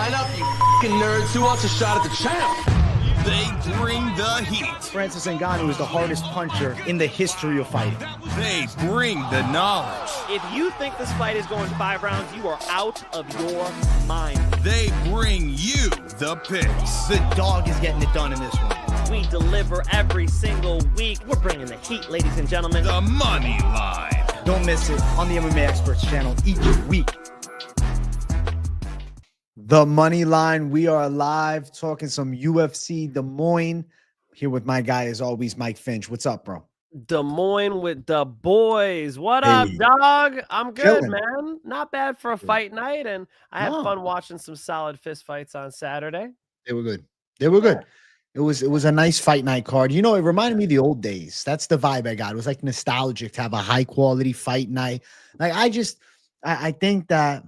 Line up, you fucking nerds. Who wants a shot at the champ? They bring the heat. Francis Ngannou is the hardest puncher in the history of fighting. They bring the knowledge. If you think this fight is going 5 rounds, you are out of your mind. They bring you the picks. The dog is getting it done in this one. We deliver every single week. We're bringing the heat, ladies and gentlemen. The Moneyline. Don't miss it on the MMA Experts channel each week. The Moneyline. We are live talking some UFC Des Moines. Here with my guy, as always, Mike Finch. What's up, bro? Des Moines with the boys. What Hey. up, dog? I'm good, Chilling. man. Not bad for a fight night, and I had fun watching some solid fist fights on Saturday. They were good. They were good. It was a nice fight night card. You know, it reminded me of the old days. That's the vibe I got. It was like nostalgic to have a high quality fight night. Like I think that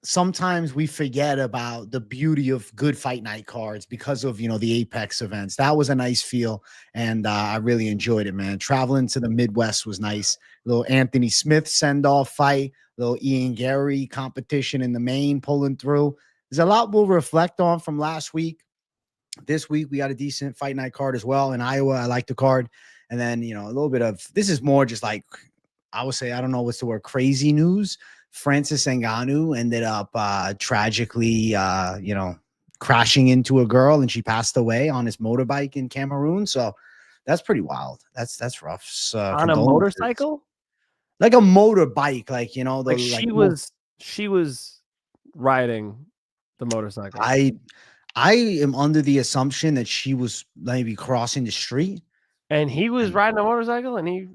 sometimes we forget about the beauty of good fight night cards because of, you know, the Apex events. That was a nice feel, and I really enjoyed it, man. Traveling to the Midwest was nice. Little Anthony Smith send-off fight, little Ian Gary competition in the main pulling through. There's a lot we'll reflect on from last week. This week, we got a decent fight night card as well. In Iowa, I like the card. And then, you know, a little bit of, this is more just like, I would say, I don't know what's the word, crazy news. Francis Ngannou ended up tragically, crashing into a girl, and she passed away on his motorbike in Cameroon. So that's pretty wild. That's rough. So, On a motorcycle? Like a motorbike, like, you know, Like she was riding the motorcycle. I am under the assumption that she was maybe crossing the street, And he was riding a motorcycle and he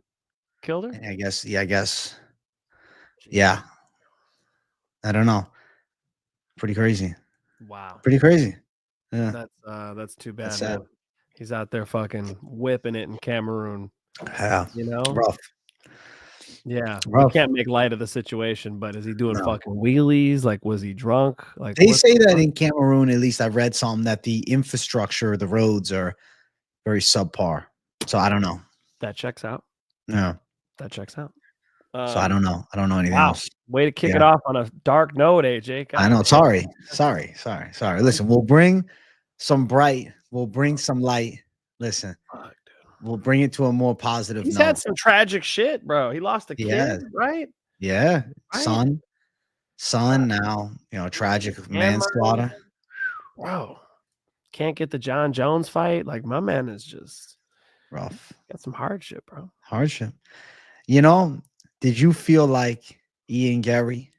killed her? I guess. Yeah. I don't know. Pretty crazy. Wow. Pretty crazy. Yeah. That's too bad. That's sad. Man. He's out there fucking whipping it in Cameroon. Yeah. You know? Rough. Yeah. Rough. We can't make light of the situation, but is he doing fucking wheelies? Like, was he drunk? Like, They say that in Cameroon, at least I read something, that the infrastructure, the roads are very subpar. So I don't know. That checks out. Yeah. That checks out. So I don't know. I don't know anything Wow. else. Way to kick it off on a dark note, AJ. I know. Sorry. Listen, we'll bring some bright. We'll bring some light. Listen, we'll bring it to a more positive He's note. had some tragic shit, bro. He lost a kid, right? Yeah. Right. Son now, you know, tragic manslaughter. Bro, can't get the John Jones fight. Like, my man is just Rough. got some hardship, bro. Hardship. You know, did you feel like Ian Gary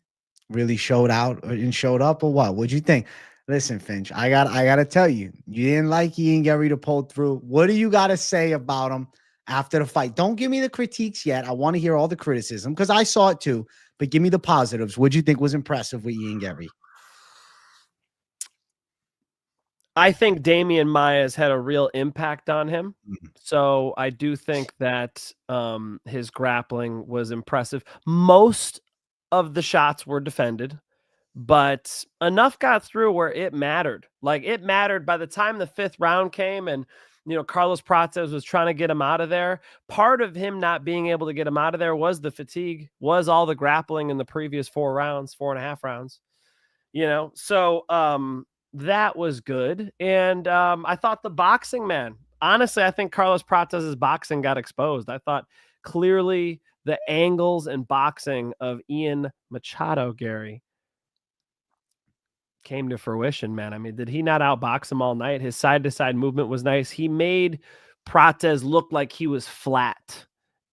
really showed out and showed up, or what? What'd you think? Listen, Finch, I gotta tell you, you didn't like Ian Gary to pull through. What do you gotta say about him after the fight? Don't give me the critiques yet. I want to hear all the criticism because I saw it too. But give me the positives. What'd you think was impressive with Ian Gary? I think Damian Maia's had a real impact on him. So I do think that his grappling was impressive. Most of the shots were defended, but enough got through where it mattered. Like, it mattered by the time the 5th round came, and, you know, Carlos Prates was trying to get him out of there. Part of him not being able to get him out of there was the fatigue, was all the grappling in the previous 4.5 rounds, you know? So, that was good. And I thought the boxing, man, honestly, I think Carlos Prates' boxing got exposed. I thought clearly the angles and boxing of Ian Machado, Gary, came to fruition, man. I mean, did he not outbox him all night? His side-to-side movement was nice. He made Prates look like he was flat,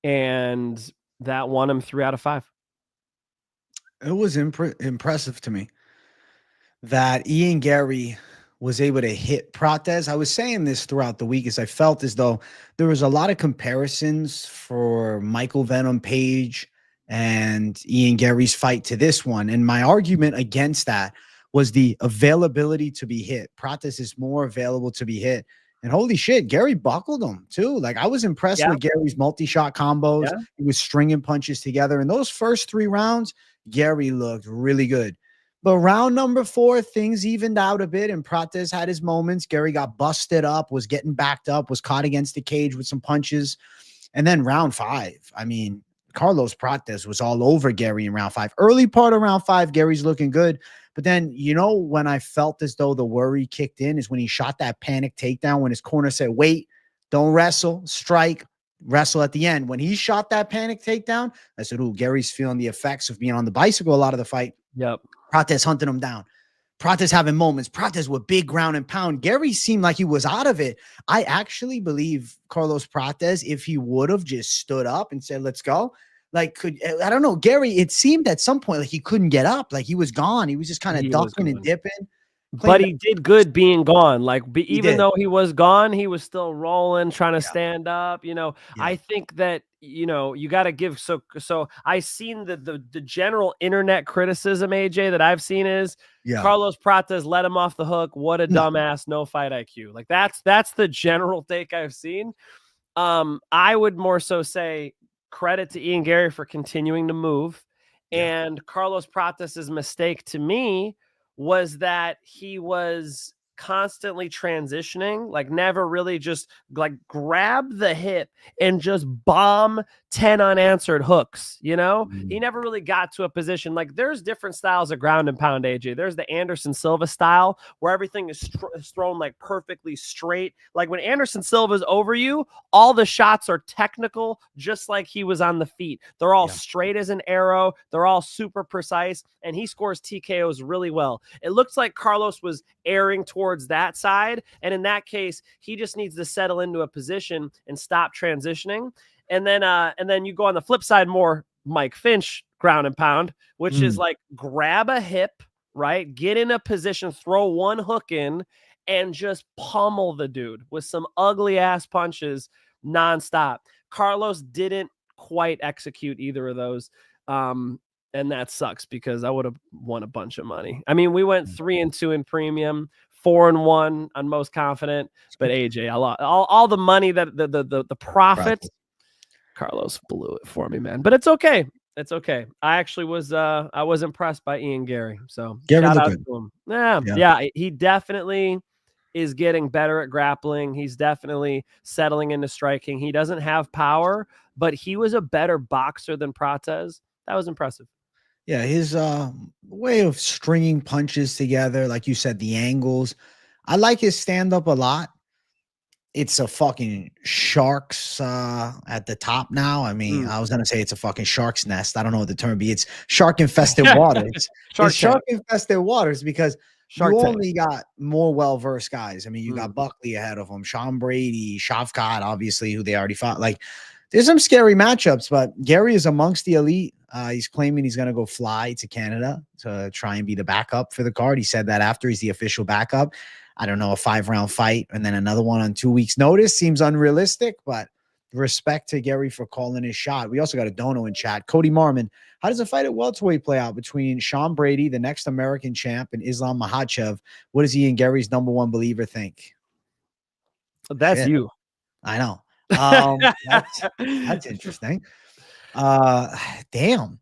and that won him 3 out of 5. It was impressive to me that Ian Gary was able to hit Prates. I was saying this throughout the week, as I felt as though there was a lot of comparisons for Michael Venom Page and Ian Gary's fight to this one. And my argument against that was the availability to be hit. Prates is more available to be hit. And holy shit, Gary buckled him too. Like, I was impressed with Gary's multi-shot combos. Yeah. He was stringing punches together. In those first 3 rounds, Gary looked really good. But round number 4, things evened out a bit, and Prates had his moments. Gary got busted up, was getting backed up, was caught against the cage with some punches. And then round 5, I mean, Carlos Prates was all over Gary in round 5. Early part of round 5, Gary's looking good. But then, when I felt as though the worry kicked in is when he shot that panic takedown, when his corner said, wait, don't wrestle, strike, wrestle at the end. When he shot that panic takedown, I said, ooh, Gary's feeling the effects of being on the bicycle a lot of the fight. Yep. Prates hunting him down. Prates having moments. Prates with big ground and pound. Gary seemed like he was out of it. I actually believe Carlos Prates, if he would have just stood up and said, let's go, I don't know, Gary, it seemed at some point like he couldn't get up. Like he was gone. He was just kind of ducking and dipping. But he did good being gone. Even though he was gone, he was still rolling, trying to stand up. I think that, you got to give. So I seen the general internet criticism, AJ, that I've seen is Carlos Prates let him off the hook. What a dumbass, no fight IQ. Like that's the general take I've seen. I would more so say credit to Ian Gary for continuing to move. And Carlos Prates' mistake to me was that he was constantly transitioning, never really just grab the hip and just bomb 10 unanswered hooks. He never really got to a position. There's different styles of ground and pound, AJ. There's the Anderson Silva style where everything is thrown perfectly straight. When Anderson Silva's over you, all the shots are technical, just like he was on the feet. They're all straight as an arrow. They're all super precise, and he scores TKOs really well. It looks like Carlos was airing towards that side, and in that case, he just needs to settle into a position and stop transitioning. And then you go on the flip side, more Mike Finch ground and pound, which is grab a hip, right? Get in a position, throw one hook in, and just pummel the dude with some ugly ass punches nonstop. Carlos didn't quite execute either of those. And that sucks because I would have won a bunch of money. I mean, we went 3-2 in premium, 4-1 on most confident, but AJ, I lost all the money that the profit. Carlos blew it for me, man. But it's okay. It's okay. I actually was I was impressed by Ian Gary. So shout out to him. Yeah, he definitely is getting better at grappling. He's definitely settling into striking. He doesn't have power, but he was a better boxer than Prates. That was impressive. Yeah, his way of stringing punches together, like you said, the angles. I like his stand-up a lot. It's a fucking shark's at the top now. I mean, I was going to say it's a fucking shark's nest. I don't know what the term be. It's shark-infested water. It's shark-infested waters because you only got more well-versed guys. I mean, you got Buckley ahead of him, Sean Brady, Shavkat, obviously, who they already fought. There's some scary matchups, but Gary is amongst the elite. He's claiming he's going to go fly to Canada to try and be the backup for the card. He said that after he's the official backup. I don't know, a 5-round fight and then another one on 2 weeks' notice seems unrealistic, but respect to Gary for calling his shot. We also got a dono in chat. Cody Marmon, how does the fight at welterweight play out between Sean Brady, the next American champ, and Islam Makhachev? What does Ian Gary's #1 believer think? That's you. I know. That's interesting. Damn.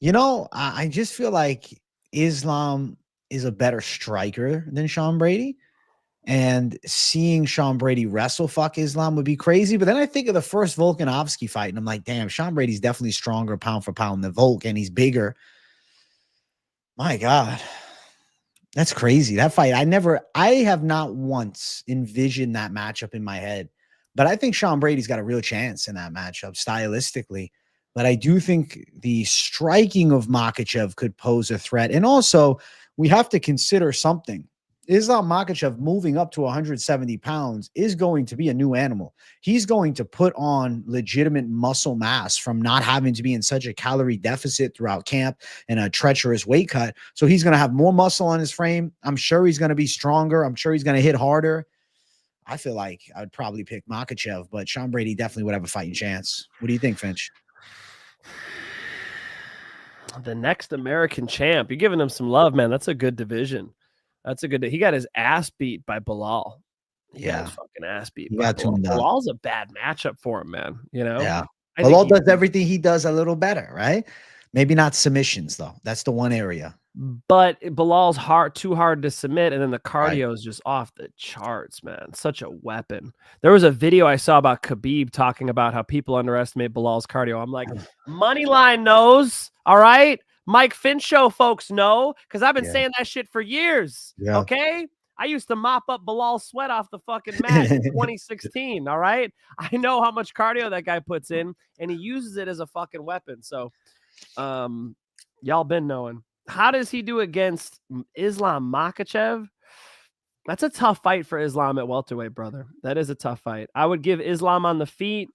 I just feel like Islam is a better striker than Sean Brady. And seeing Sean Brady wrestle fuck Islam would be crazy. But then I think of the first Volkanovski fight, and I'm like, damn, Sean Brady's definitely stronger pound for pound than Volk, and he's bigger. My God. That's crazy. That fight, I have not once envisioned that matchup in my head. But I think Sean Brady's got a real chance in that matchup stylistically. But I do think the striking of Makhachev could pose a threat. And also, we have to consider something. Islam Makhachev moving up to 170 pounds is going to be a new animal. He's going to put on legitimate muscle mass from not having to be in such a calorie deficit throughout camp and a treacherous weight cut. So he's going to have more muscle on his frame. I'm sure he's going to be stronger. I'm sure he's going to hit harder. I feel like I would probably pick Makhachev, but Sean Brady definitely would have a fighting chance. What do you think, Finch? The next American champ. You're giving him some love, man. That's a good division. That's a good. He got his ass beat by Bilal. He got his fucking ass beat. Bilal's a bad matchup for him, man. Yeah. Bilal does everything he does a little better, right? Maybe not submissions though. That's the one area. but Bilal's too hard to submit, and then the Right. cardio is just off the charts, man. Such a weapon. There was a video I saw about Khabib talking about how people underestimate Bilal's cardio. I'm like, Moneyline knows, all right? Mike Finch show folks know, because I've been saying that shit for years, okay? I used to mop up Bilal's sweat off the fucking mat in 2016, all right? I know how much cardio that guy puts in, and he uses it as a fucking weapon. So, y'all been knowing. How does he do against Islam Makhachev? That's a tough fight for Islam at welterweight, brother. That is a tough fight. I would give Islam on the feet,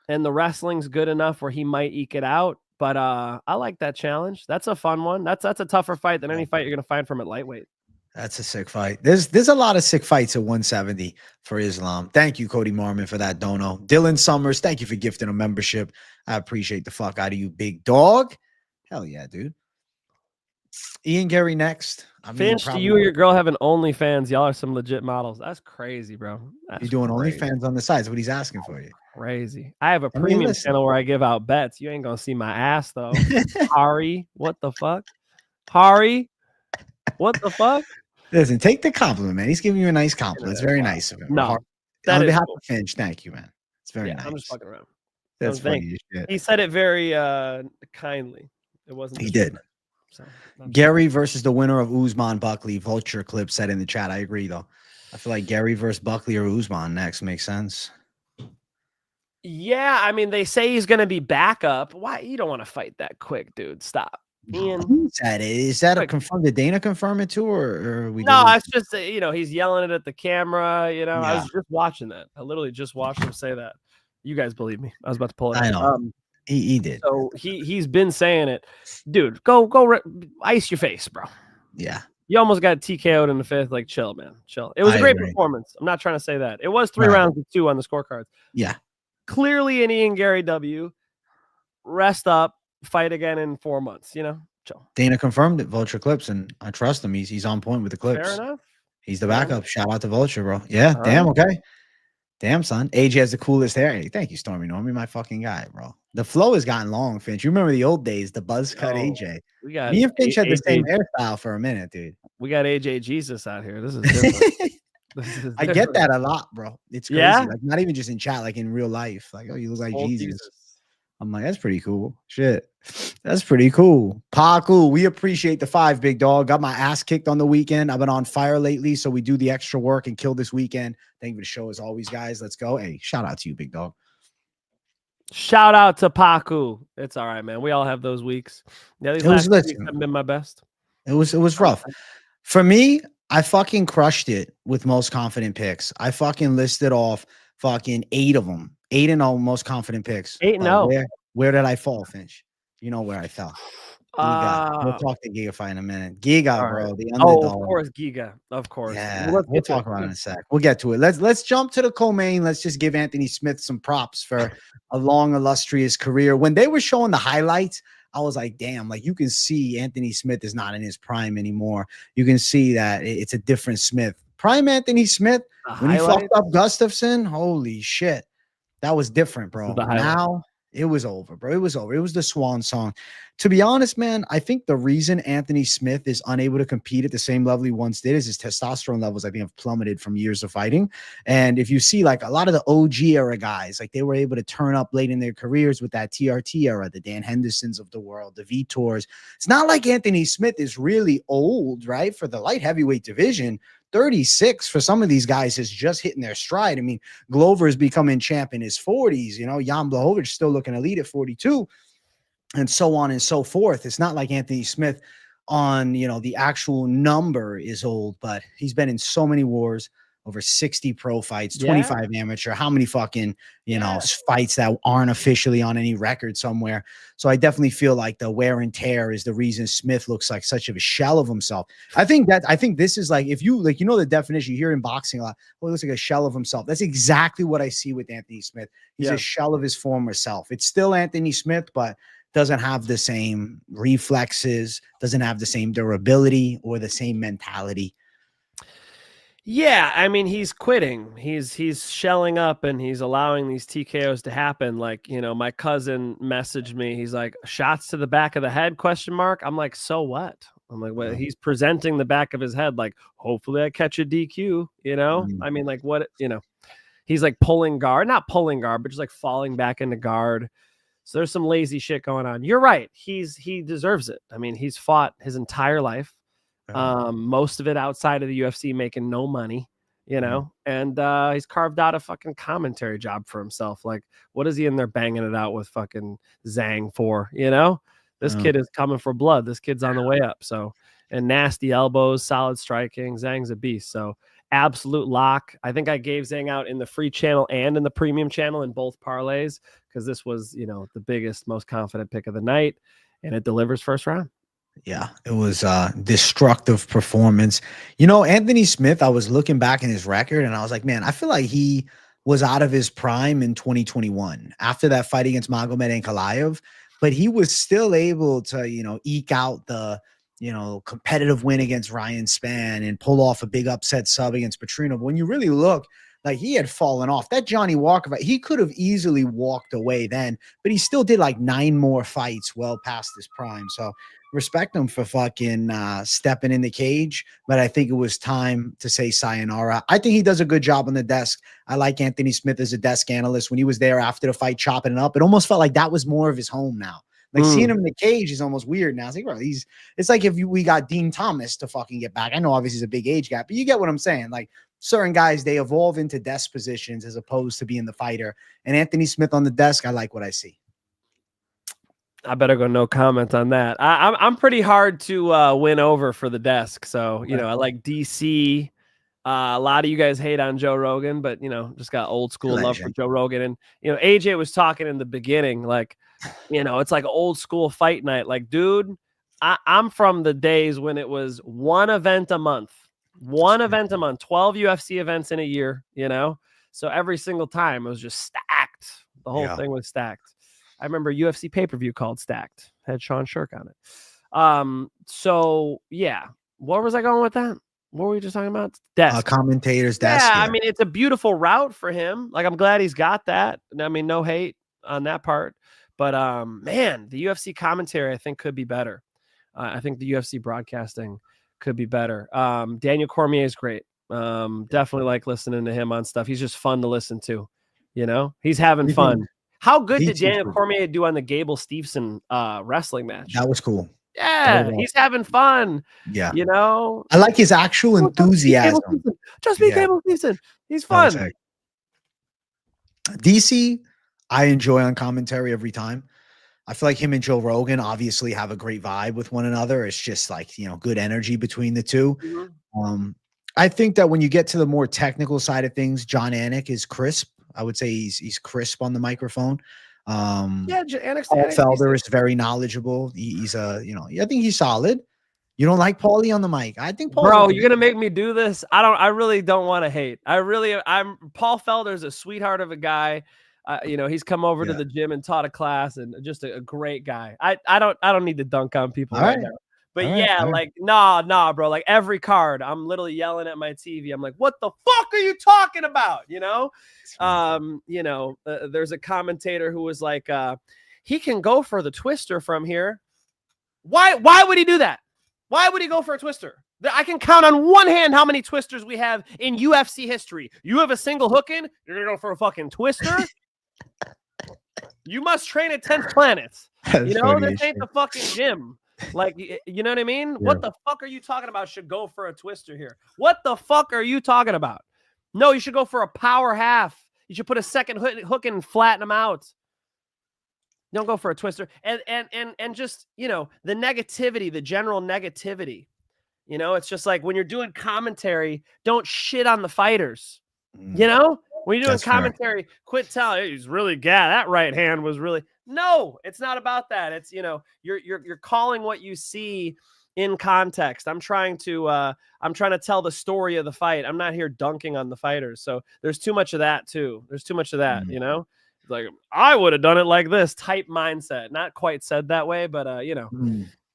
and the wrestling's good enough where he might eke it out. But I like that challenge. That's a fun one. That's a tougher fight than any fight you're gonna find from at lightweight. That's a sick fight. There's a lot of sick fights at 170 for Islam. Thank you, Cody Marmon, for that dono. Dylan Summers, thank you for gifting a membership. I appreciate the fuck out of you, big dog. Hell yeah, dude. Ian Gary next. Finch, do you or your girl have an OnlyFans? Y'all are some legit models. That's crazy, bro. You're doing OnlyFans on the side. That's what he's asking for you. Crazy. I have a premium channel where I give out bets. You ain't gonna see my ass though. Hari, what the fuck? Hari, what the fuck? Listen, take the compliment, man. He's giving you a nice compliment. It's very nice of him. No, on behalf of Finch, thank you, man. It's very nice. I'm just fucking around. That's funny. He said it very kindly. It wasn't. He did. So, Gary versus the winner of Usman Buckley. Vulture clip said in the chat. I agree, though. I feel like Gary versus Buckley or Usman next makes sense. Yeah, I mean, they say he's going to be back up. Why? You don't want to fight that quick, dude. Stop. Ian. Who's that? Is that a confirm? Did Dana confirm it too, or we? No, it's just he's yelling it at the camera. Yeah. I was just watching that. I literally just watched him say that. You guys believe me? I was about to pull it. I know. He did. So he's been saying it, dude. Go ice your face, bro. Yeah. You almost got TKO'd in the fifth. Like, chill, man, chill. It was a great performance. I'm not trying to say that. It was 3 rounds to 2 on the scorecards. Yeah. Clearly an Ian Gary W. Rest up, fight again in 4 months. Chill. Dana confirmed it. Vulture clips, and I trust him. He's on point with the clips. Fair enough. He's the backup. Shout out to Vulture, bro. Yeah. All damn. Right. Okay. Damn, son. AJ has the coolest hair. Hey, thank you, Stormy Normie, my fucking guy, bro. The flow has gotten long, Finch. You remember the old days, the buzz cut AJ. Me and Finch had the same hairstyle for a minute, dude. We got AJ Jesus out here. This is different. I get that a lot, bro. It's crazy. Yeah? Like, not even just in chat, like in real life. Like, oh, you look like Jesus. I'm like, that's pretty cool. Shit. That's pretty cool. Paku, we appreciate the 5, big dog. Got my ass kicked on the weekend. I've been on fire lately, so we do the extra work and kill this weekend. Thank you for the show as always, guys. Let's go. Hey, shout out to you, big dog. Shout out to Paku. It's all right, man. We all have those weeks. Yeah, these last weeks haven't been my best. It was rough. For me, I fucking crushed it with most confident picks. I fucking listed off fucking 8 of them. 8-0 most confident picks. 8-0. Where did I fall, Finch? You know where I fell. We'll talk to Giga fight in a minute. Giga, right. Bro, the underdog. Oh, of course, Giga. Of course. Yeah, we'll talk about it in a sec. We'll get to it. Let's jump to the co-main. Let's just give Anthony Smith some props for a long, illustrious career. When they were showing the highlights, I was like, damn, like you can see Anthony Smith is not in his prime anymore. You can see that it's a different Smith. Prime Anthony Smith, when he fucked up Gustafsson, holy shit. That was different, bro. Now it was over, bro. It was over. It was the swan song. To be honest, man, I think the reason Anthony Smith is unable to compete at the same level he once did is his testosterone levels, I think, have plummeted from years of fighting. And if you see, like, a lot of the OG era guys, like, they were able to turn up late in their careers with that TRT era, the Dan Hendersons of the world, the Vitors. It's not like Anthony Smith is really old, right? For the light heavyweight division, 36 for some of these guys is just hitting their stride. I mean, Glover is becoming champ in his 40s. Jan Blachowicz still looking elite at 42. And so on and so forth. It's not like Anthony Smith on, the actual number is old, but he's been in so many wars, over 60 pro fights, 25 amateur, how many fucking, fights that aren't officially on any record somewhere. So I definitely feel like the wear and tear is the reason Smith looks like such a shell of himself. I think this is like, if you the definition you hear in boxing a lot, he looks like a shell of himself. That's exactly what I see with Anthony Smith. He's a shell of his former self. It's still Anthony Smith, but doesn't have the same reflexes, doesn't have the same durability or the same mentality. Yeah, I mean, he's quitting. He's shelling up and he's allowing these TKOs to happen. Like, my cousin messaged me. He's like, shots to the back of the head, ? I'm like, so what? I'm like, well, he's presenting the back of his head like, hopefully I catch a DQ, you know? I mean, like what, you know, he's like pulling guard, not pulling guard, but just like falling back into guard. So there's some lazy shit going on. You're right. He deserves it. I mean, he's fought his entire life. Most of it outside of the UFC, making no money, you know, and he's carved out a fucking commentary job for himself. Like, what is he in there banging it out with fucking Zhang for, you know? This kid is coming for blood. This kid's on the way up. So, and nasty elbows, solid striking. Zhang's a beast. So, absolute lock. I think I gave Zhang out in the free channel and in the premium channel in both parlays because this was, you know, the biggest, most confident pick of the night, and it delivers first round. Yeah, it was a destructive performance. You know, Anthony Smith, I was looking back in his record and I was like, man, I feel like he was out of his prime in 2021 after that fight against Magomed Ankalaev. But he was still able to, you know, eke out the, you know, competitive win against Ryan Spann and pull off a big upset sub against Petrino. But when you really look, like he had fallen off. That Johnny Walker fight, he could have easily walked away then, but he still did like 9 more fights well past his prime. So respect him for fucking stepping in the cage. But I think it was time to say sayonara. I think he does a good job on the desk. I like Anthony Smith as a desk analyst. When he was there after the fight, chopping it up, it almost felt like that was more of his home now. Like seeing him in the cage is almost weird now. It's like, bro, it's like if we got Dean Thomas to fucking get back. I know obviously he's a big age gap, but you get what I'm saying. Like certain guys, they evolve into desk positions as opposed to being the fighter. And Anthony Smith on the desk, I like what I see. I better go no comment on that. I'm pretty hard to win over for the desk. So, you know, I like DC. A lot of you guys hate on Joe Rogan, but, you know, just got old school love for Joe Rogan. And, you know, AJ was talking in the beginning, like, you know, it's like old school fight night. Like, dude, I'm from the days when it was one event a month, 12 UFC events in a year, you know? So every single time it was just stacked. The whole thing was stacked. I remember UFC pay-per-view called Stacked. Had Sean Shirk on it. So yeah, where was I going with that? What were we just talking about? Desk. Commentator's desk. Yeah, I mean, it's a beautiful route for him. Like, I'm glad he's got that. I mean, no hate on that part. But man, the UFC commentary I think could be better. I think the UFC broadcasting could be better. Daniel Cormier is great. Definitely like listening to him on stuff. He's just fun to listen to. You know, he's having fun. How good did Daniel Cormier do on the Gable Stevenson wrestling match? That was cool. Yeah, he's having fun. Yeah. You know, I like his actual enthusiasm. Just be Gable Stevenson. He's fun. DC, I enjoy on commentary every time. I feel like him and Joe Rogan obviously have a great vibe with one another. It's just like, you know, good energy between the two. I think that when you get to the more technical side of things, John Anik is crisp. I would say he's crisp on the microphone. Yeah, Paul Felder is very knowledgeable. He's you know, I think he's solid. You don't like Paulie on the mic? I think Paul. Bro, you're gonna make me do this. I really don't want to hate. Paul Felder's a sweetheart of a guy. You know, he's come over to the gym and taught a class, and just a great guy. I don't need to dunk on people right now. But like, nah, bro. Like every card, I'm literally yelling at my TV. I'm like, what the fuck are you talking about? You know? You know, there's a commentator who was like, he can go for the twister from here. Why would he do that? Why would he go for a twister? I can count on one hand how many twisters we have in UFC history. You have a single hook in, you're gonna go for a fucking twister? You must train at 10th Planets. You know, this ain't the fucking gym. Like, you know what I mean? Yeah. What the fuck are you talking about? Should go for a twister here. What the fuck are you talking about? No, you should go for a power half. You should put a second hook in and flatten them out. Don't go for a twister. And just, you know, the negativity, the general negativity. You know, it's just like when you're doing commentary, don't shit on the fighters. You know? When you're doing commentary, quit telling, hey, he's really that right hand was really. No, it's not about that. It's, you know, you're calling what you see in context. I'm trying to tell the story of the fight. I'm not here dunking on the fighters. So there's too much of that too. There's too much of that, you know? Like, I would have done it like this type mindset. Not quite said that way, but you know,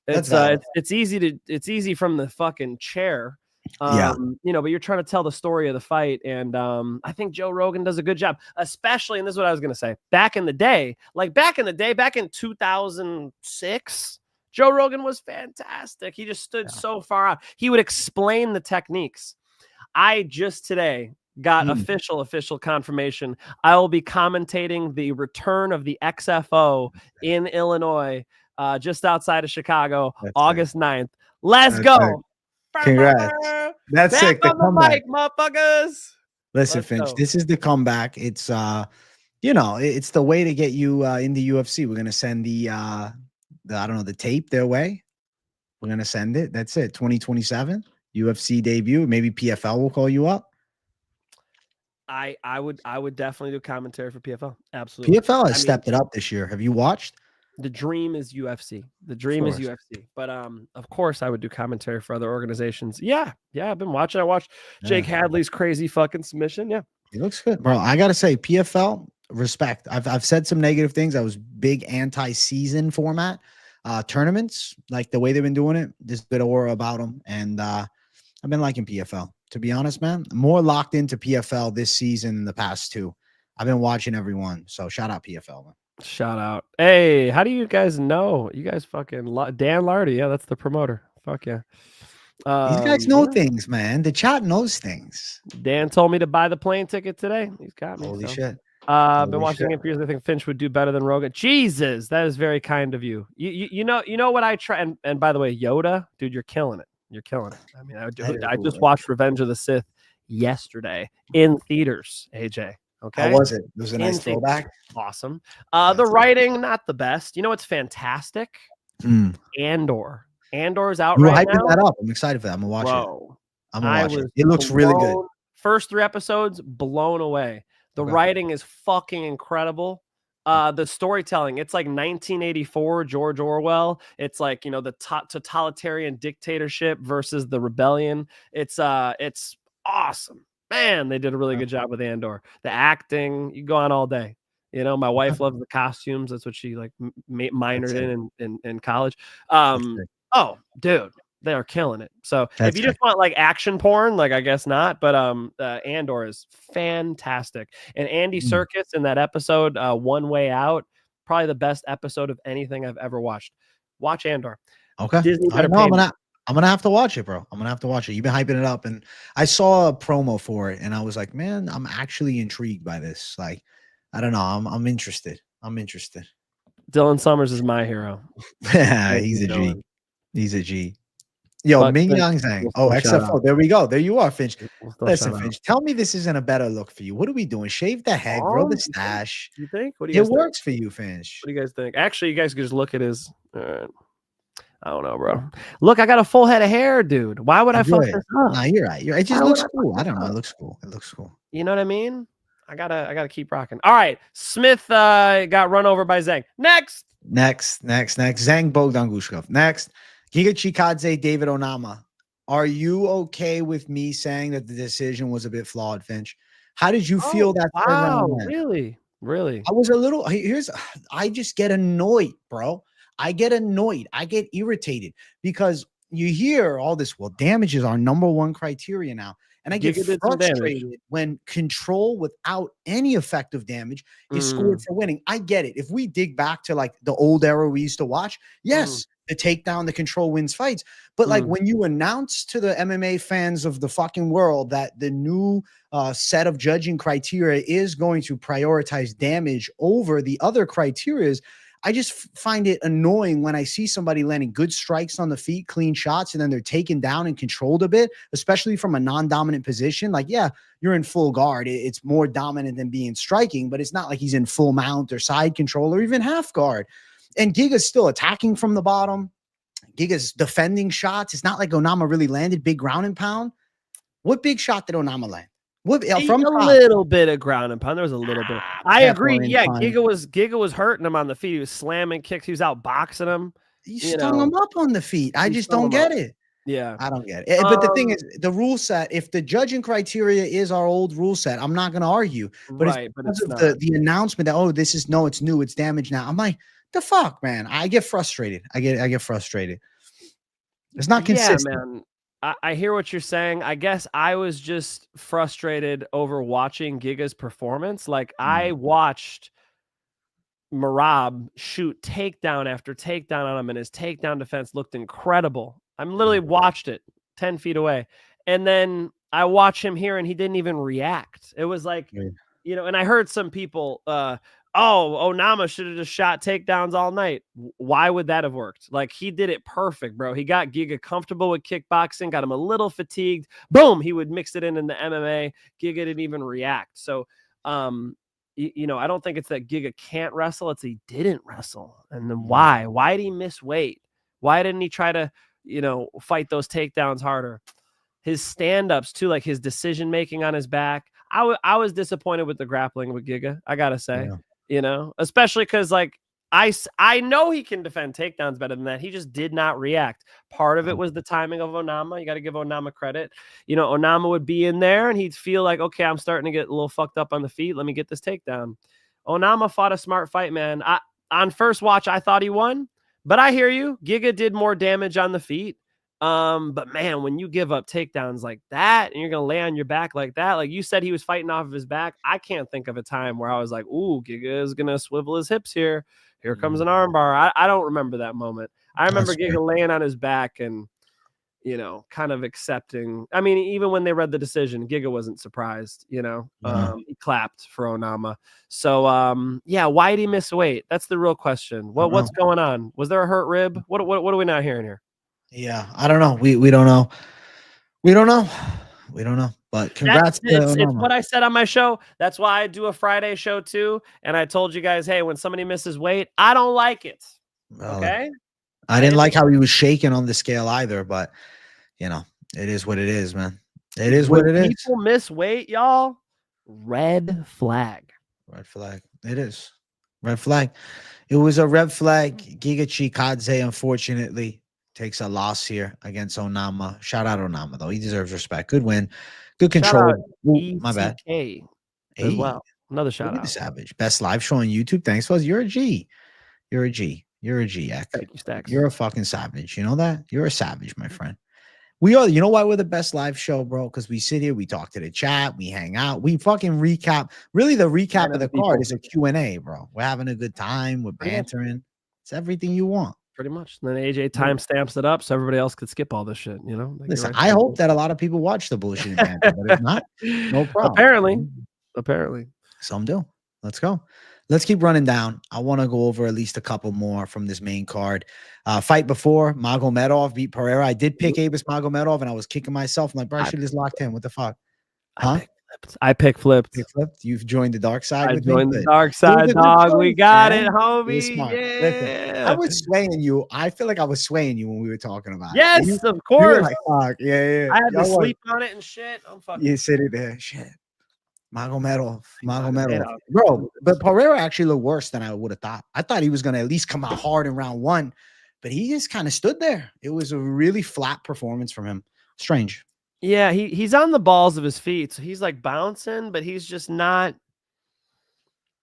it's easy from the fucking chair. You know, but you're trying to tell the story of the fight. And I think Joe Rogan does a good job, especially, and this is what I was going to say, back in the day, back in 2006, Joe Rogan was fantastic. He just stood so far out. He would explain the techniques. I just today got official confirmation. I will be commentating the return of the XFO in Illinois, just outside of Chicago, August 9th. Let's go. Congrats. That's Back sick. on the mic, motherfuckers. Listen, Let's Finch, go. this is the comeback. It's it's the way to get you in the UFC. We're gonna send the I don't know, the tape their way. We're gonna send it. That's it. 2027 UFC debut. Maybe PFL will call you up. I would definitely do commentary for PFL. Absolutely. PFL has stepped it up this year. Have you watched? The dream is UFC. The dream is UFC. But of course I would do commentary for other organizations. Yeah, I've been watching. I watched Jake Hadley's crazy fucking submission. Yeah. It looks good, bro. I gotta say, PFL, respect. I've said some negative things. I was big anti-season format tournaments, like the way they've been doing it. There's a bit of aura about them, and I've been liking PFL. To be honest, man, I'm more locked into PFL this season than the past two. I've been watching every one, so shout out PFL, man. Shout out. Hey, how do you guys know? You guys fucking Dan Lardy. Yeah, that's the promoter. Fuck yeah. These guys know things, man. The chat knows things. Dan told me to buy the plane ticket today. He's got me. Holy shit. I've been watching him for years. I think Finch would do better than Rogan. Jesus, that is very kind of you. You know what I try. And by the way, Yoda, dude, you're killing it. You're killing it. I mean, I just watched Revenge of the Sith yesterday in theaters. AJ. Okay. How was it? It was a nice throwback. Awesome. The writing, not the best. You know what's fantastic? Andor. Andor's out right now. That up. I'm excited for that. I'm gonna watch it. I'm gonna watch it. It looks blown, really good. First 3 episodes, blown away. The writing is fucking incredible. The storytelling, it's like 1984 George Orwell. It's like, you know, the totalitarian dictatorship versus the rebellion. It's awesome. Man, they did a really good job with Andor. The acting, you go on all day. You know, my wife loves the costumes. That's what she like minored in college. Oh, dude, they are killing it. So if you just want like action porn, like I guess not, but Andor is fantastic. And Andy Serkis in that episode, One Way Out, probably the best episode of anything I've ever watched. Watch Andor. Okay. Disney I'm gonna have to watch it, bro. I'm gonna have to watch it. You've been hyping it up, and I saw a promo for it, and I was like, man, I'm actually intrigued by this. Like, I don't know. I'm interested. I'm interested. Dylan Summers is my hero. Yeah, he's a G. He's a G. Yo, Ming Yang Zhang. Oh, XFO. There we go. There you are, Finch. Listen, Finch, tell me this isn't a better look for you. What are we doing? Shave the head, grow the stash. You think? What do you guys think? Works for you, Finch. What do you guys think? Actually, you guys could just look at his. I don't know, bro. Look, I got a full head of hair, dude. Why would I fuck this up? Nah, you're right. It just looks cool. I don't know. It looks cool. It looks cool. You know what I mean? I gotta keep rocking. All right. Smith got run over by Zhang. Next. Zhang Bogdangushkov. Next. Giga Chikadze, David Onama. Are you okay with me saying that the decision was a bit flawed, Finch? How did you feel that? Wow, really? I was a little. I just get annoyed, bro. I get annoyed. I get irritated because you hear all this. Well, damage is our number one criteria now. And I get frustrated when control without any effective damage is scored for winning. I get it. If we dig back to like the old era we used to watch, yes, the takedown, the control wins fights. But like when you announce to the MMA fans of the fucking world that the new set of judging criteria is going to prioritize damage over the other criterias, I just find it annoying when I see somebody landing good strikes on the feet, clean shots, and then they're taken down and controlled a bit, especially from a non-dominant position. Like, yeah, you're in full guard. It's more dominant than being striking, but it's not like he's in full mount or side control or even half guard. And Giga's still attacking from the bottom. Giga's defending shots. It's not like Onama really landed big ground and pound. What big shot did Onama land? From a little bit of ground and pound. There was a little bit. I agree. Yeah, Giga was hurting him on the feet. He was slamming kicks. He was out boxing him. You stung him up on the feet. I just don't get it. Yeah, I don't get it. But the thing is, the rule set, if the judging criteria is our old rule set, I'm not going to argue. But it's because of the announcement that, it's new, it's damaged now. I'm like, the fuck, man. I get frustrated. I get frustrated. It's not consistent. Yeah, man. I hear what you're saying. I guess I was just frustrated over watching Giga's performance. Like I watched Merab shoot takedown after takedown on him, and his takedown defense looked incredible. I'm literally watched it 10 feet away. And then I watch him here and he didn't even react. It was like, and I heard some people, Onama should have just shot takedowns all night. Why would that have worked? Like, he did it perfect, bro. He got Giga comfortable with kickboxing, got him a little fatigued. Boom, he would mix it in the MMA. Giga didn't even react. So, I don't think it's that Giga can't wrestle. It's he didn't wrestle. And then why? Why did he miss weight? Why didn't he try to, fight those takedowns harder? His stand-ups too, like his decision-making on his back. I was disappointed with the grappling with Giga, I got to say, especially because like I know he can defend takedowns better than that. He just did not react. Part of it was the timing of Onama. You got to give Onama credit. Onama would be in there and he'd feel like, okay, I'm starting to get a little fucked up on the feet. Let me get this takedown. Onama fought a smart fight, man. On first watch, I thought he won, but I hear you. Giga did more damage on the feet. But man, when you give up takedowns like that and you're going to lay on your back like that, like you said, he was fighting off of his back. I can't think of a time where I was like, ooh, Giga is going to swivel his hips here. Here comes an armbar. I don't remember that moment. I remember Giga laying on his back and, kind of accepting. I mean, even when they read the decision, Giga wasn't surprised, he clapped for Onama. So, why did he miss weight? That's the real question. What's going on? Was there a hurt rib? What are we not hearing here? Yeah, I don't know. We don't know. We don't know. But congrats. It's what I said on my show. That's why I do a Friday show too. And I told you guys, hey, when somebody misses weight, I don't like it. Okay. I didn't like how he was shaking on the scale either, but it is what it is, man. It is what it is. People miss weight, y'all. Red flag. Red flag. It is. Red flag. It was a red flag. Giga Chikadze, unfortunately, takes a loss here against Onama. Shout out Onama, though. He deserves respect. Good win. Good control. Ooh, my bad. As well. Another shout out. Savage. Best live show on YouTube. Thanks, fellas. You're a G. You're a G. You're a G, Ek. Thank you, Stacks. You're a fucking savage. You know that? You're a savage, my friend. We are. You know why we're the best live show, bro? Because we sit here, we talk to the chat, we hang out, we fucking recap. Really, the recap of the card is a Q&A, bro. We're having a good time. We're bantering. It's everything you want. Pretty much. And then AJ timestamps it up so everybody else could skip all this shit, Listen, I hope that a lot of people watch the bullshit banter, but if not, no problem. Apparently. Some do. Let's go. Let's keep running down. I want to go over at least a couple more from this main card. Fight before, Magomedov beat Pereira. I did pick Abus Magomedov, and I was kicking myself. I'm like, bro, I should just locked in. What the fuck? Huh? I pick flipped. You've joined the dark side. I joined the dark side, dog. We got it, homie. Yeah. Listen, I was swaying you. I feel like I was swaying you when we were talking about it. Yes, of course. Like, fuck. Yeah. I had to sleep on it and shit. I'm fucking. You sitting there, shit. Magomedov, bro. But Pereira actually looked worse than I would have thought. I thought he was gonna at least come out hard in round one, but he just kind of stood there. It was a really flat performance from him. Strange. Yeah, he's on the balls of his feet, so he's like bouncing, but he's just not.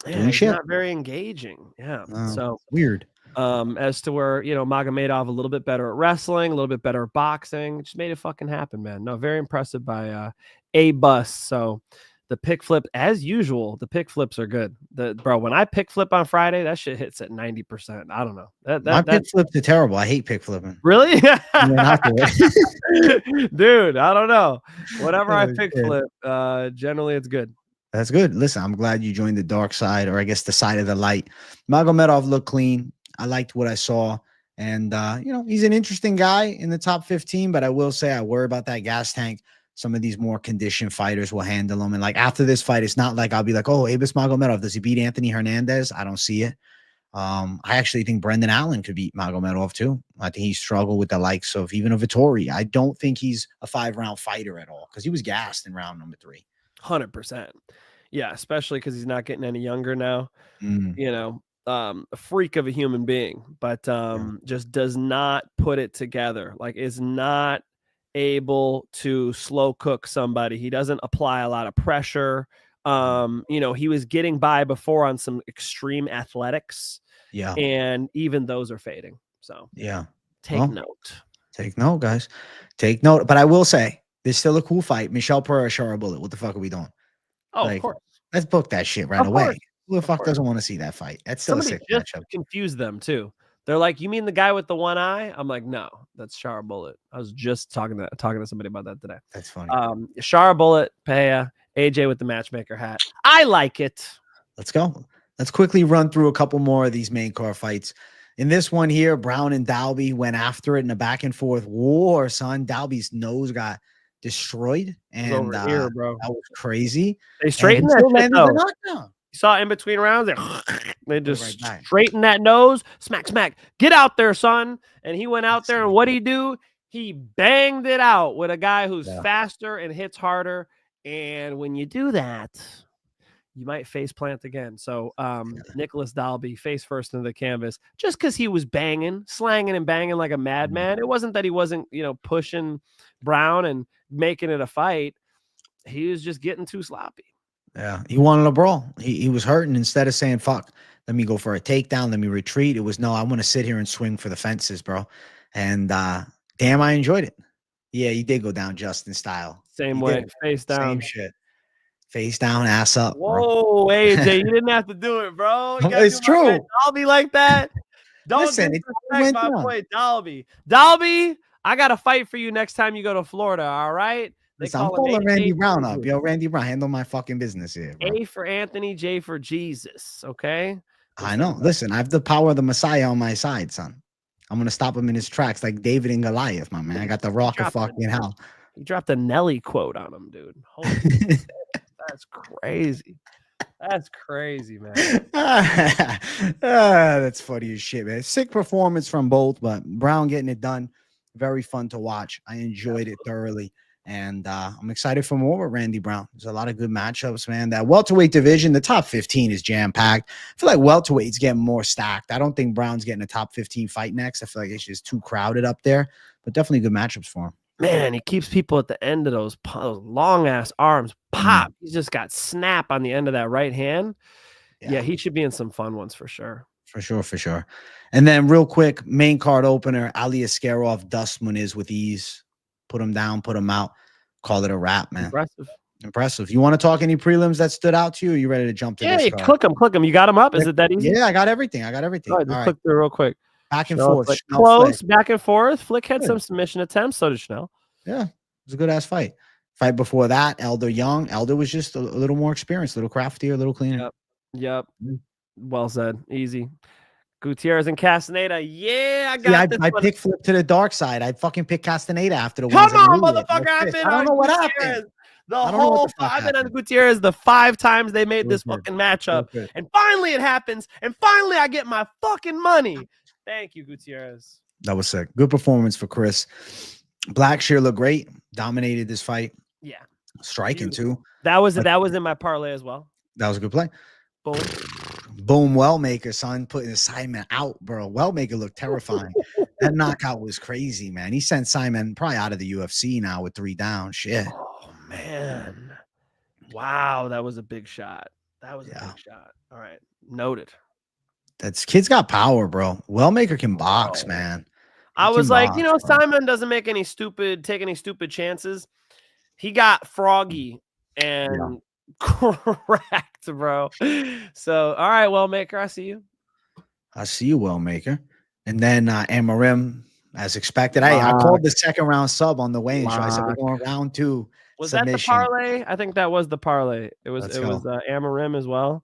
Yeah, he's not very engaging. Yeah, so weird. As to where Magomedov a little bit better at wrestling, a little bit better at boxing, just made it fucking happen, man. No, very impressive by Abus. So. The pick flip, as usual, the pick flips are good. Bro, when I pick flip on Friday, that shit hits at 90%. I don't know. My pick flips are terrible. I hate pick flipping. Really? Dude, I don't know. Whenever I pick flip, generally it's good. That's good. Listen, I'm glad you joined the dark side, or I guess the side of the light. Magomedov looked clean. I liked what I saw. And, he's an interesting guy in the top 15, but I will say I worry about that gas tank. Some of these more conditioned fighters will handle him. And like after this fight, it's not like I'll be like, oh, Abus Magomedov, does he beat Anthony Hernandez? I don't see it. I actually think Brendan Allen could beat Magomedov too. I think he struggled with the likes of even a Vittori. I don't think he's a 5-round fighter at all because he was gassed in round number 3. 100%. Yeah, especially because he's not getting any younger now. A freak of a human being, but just does not put it together. Like is not able to slow cook somebody. He doesn't apply a lot of pressure. He was getting by before on some extreme athletics. Yeah. And even those are fading. So yeah. Take note. Take note, guys. Take note. But I will say, there's still a cool fight. Michelle Pereira, Shara Bullet. What the fuck are we doing? Oh, of course. Let's book that shit right away. Who the fuck doesn't want to see that fight? That's still Somebody a sick just matchup. confused them too. They're like, "You mean the guy with the one eye?" I'm like, "No, that's Shara Bullet." I was just talking to somebody about that today. That's funny. Shara Bullet, Peja, AJ with the matchmaker hat. I like it. Let's go. Let's quickly run through a couple more of these main card fights. In this one here, Brown and Dalby went after it in a back and forth war, son. Dalby's nose got destroyed, and over here, bro. that was crazy. They straightened that shit, landed though. the knockdown. You saw in between rounds, they just right back. straightened that nose, smack, smack. Get out there, son. And he went out there, and what did he do? He banged it out with a guy who's faster and hits harder. And when you do that, you might face plant again. So Nicholas Dalby face first into the canvas just because he was banging, slanging and banging like a madman. It wasn't that he wasn't, pushing Brown and making it a fight. He was just getting too sloppy. Yeah, he wanted a brawl. He was hurting. Instead of saying, fuck, let me go for a takedown, let me retreat, it was, no, I want to sit here and swing for the fences, bro. And damn, I enjoyed it. Yeah, you did go down Justin style. Same way, face down. Same shit. Face down, ass up. Whoa, AJ, you didn't have to do it, bro. It's true. Dalby like that. Don't Listen, disrespect my boy Dalby. Dalby, I got a fight for you next time you go to Florida, all right? Listen, I'm calling Randy Brown up. Yo, Randy Brown, handle my fucking business here, bro. A for Anthony, J for Jesus, okay? I know. Listen, I have the power of the Messiah on my side, son. I'm going to stop him in his tracks like David and Goliath, my man. I got the rock of fucking hell. You dropped a Nelly quote on him, dude. Holy shit. That's crazy. That's crazy, man. That's funny as shit, man. Sick performance from both, but Brown getting it done. Very fun to watch. I enjoyed it thoroughly. And I'm excited for more with Randy Brown. There's a lot of good matchups, man. That welterweight division, the top 15 is jam-packed. I feel like welterweight's getting more stacked. I don't think Brown's getting a top 15 fight next. I feel like it's just too crowded up there. But definitely good matchups for him. Man, he keeps people at the end of those long-ass arms. Pop. He's just got snap on the end of that right hand. Yeah, he should be in some fun ones for sure. For sure. And then real quick, main card opener, Ali Askarov, Dust Muniz with ease. Put him down, put him out. Call it a wrap, man. Impressive. You want to talk any prelims that stood out to you? Or are you ready to jump to this card? Click them. You got them up? Is it that easy? Yeah, I got everything. All right, click through real quick. Back and forth. Close, back and forth. Flick had some submission attempts. So did Schnell. Yeah, it was a good-ass fight. Fight before that, Elder Young. Elder was just a little more experienced, a little craftier, a little cleaner. Yep. Well said. Easy. Gutierrez and Castaneda. Yeah, I got this. I picked flip to the dark side. I fucking picked Castaneda after the Come on, motherfucker. I've been on Gutierrez. I've been on Gutierrez the 5 times they made this fucking matchup. And finally it happens. And finally I get my fucking money. Thank you, Gutierrez. That was sick. Good performance for Chris. Blackshear looked great. Dominated this fight. Yeah. Striking too. That was in my parlay as well. That was a good play. Boom, Wellmaker, son, putting Simon out, bro. Wellmaker looked terrifying. That knockout was crazy, man. He sent Simon probably out of the UFC now with 3 down. Shit. Oh, man. Wow, that was a big shot. That was a big shot. All right. Noted. That's kid's got power, bro. Wellmaker can box, man. I was like, Simon doesn't take any stupid chances. He got froggy and cracked, bro. So, all right, Wellmaker, I see you. I see you, Wellmaker. And then Amarim, as expected. I called the second round sub on the weigh-in show. I said we're going round 2. Was submission. That the parlay? I think that was the parlay. It was Amarim as well.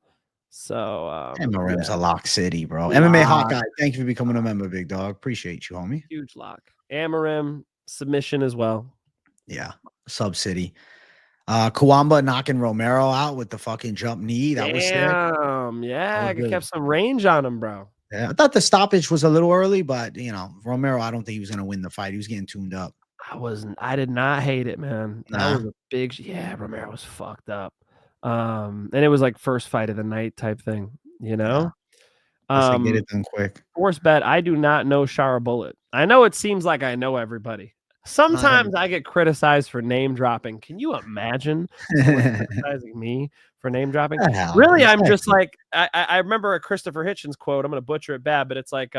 So Amarim's a lock city, bro. MMA Hawkeye, thank you for becoming a member, big dog. Appreciate you, homie. Huge lock. Amarim submission as well. Yeah, sub city. Kawamba knocking Romero out with the fucking jump knee. That was sick. Yeah, I kept some range on him, bro. Yeah, I thought the stoppage was a little early, but Romero, I don't think he was gonna win the fight. He was getting tuned up. I did not hate it, man. That was a big Romero was fucked up. And it was like first fight of the night type thing, Get it done quick. Force bet. I do not know Shara Bullet. I know it seems like I know everybody. Sometimes I get criticized for name dropping. Can you imagine criticizing me for name dropping? Really, I'm just like I remember a Christopher Hitchens quote. I'm gonna butcher it bad, but it's like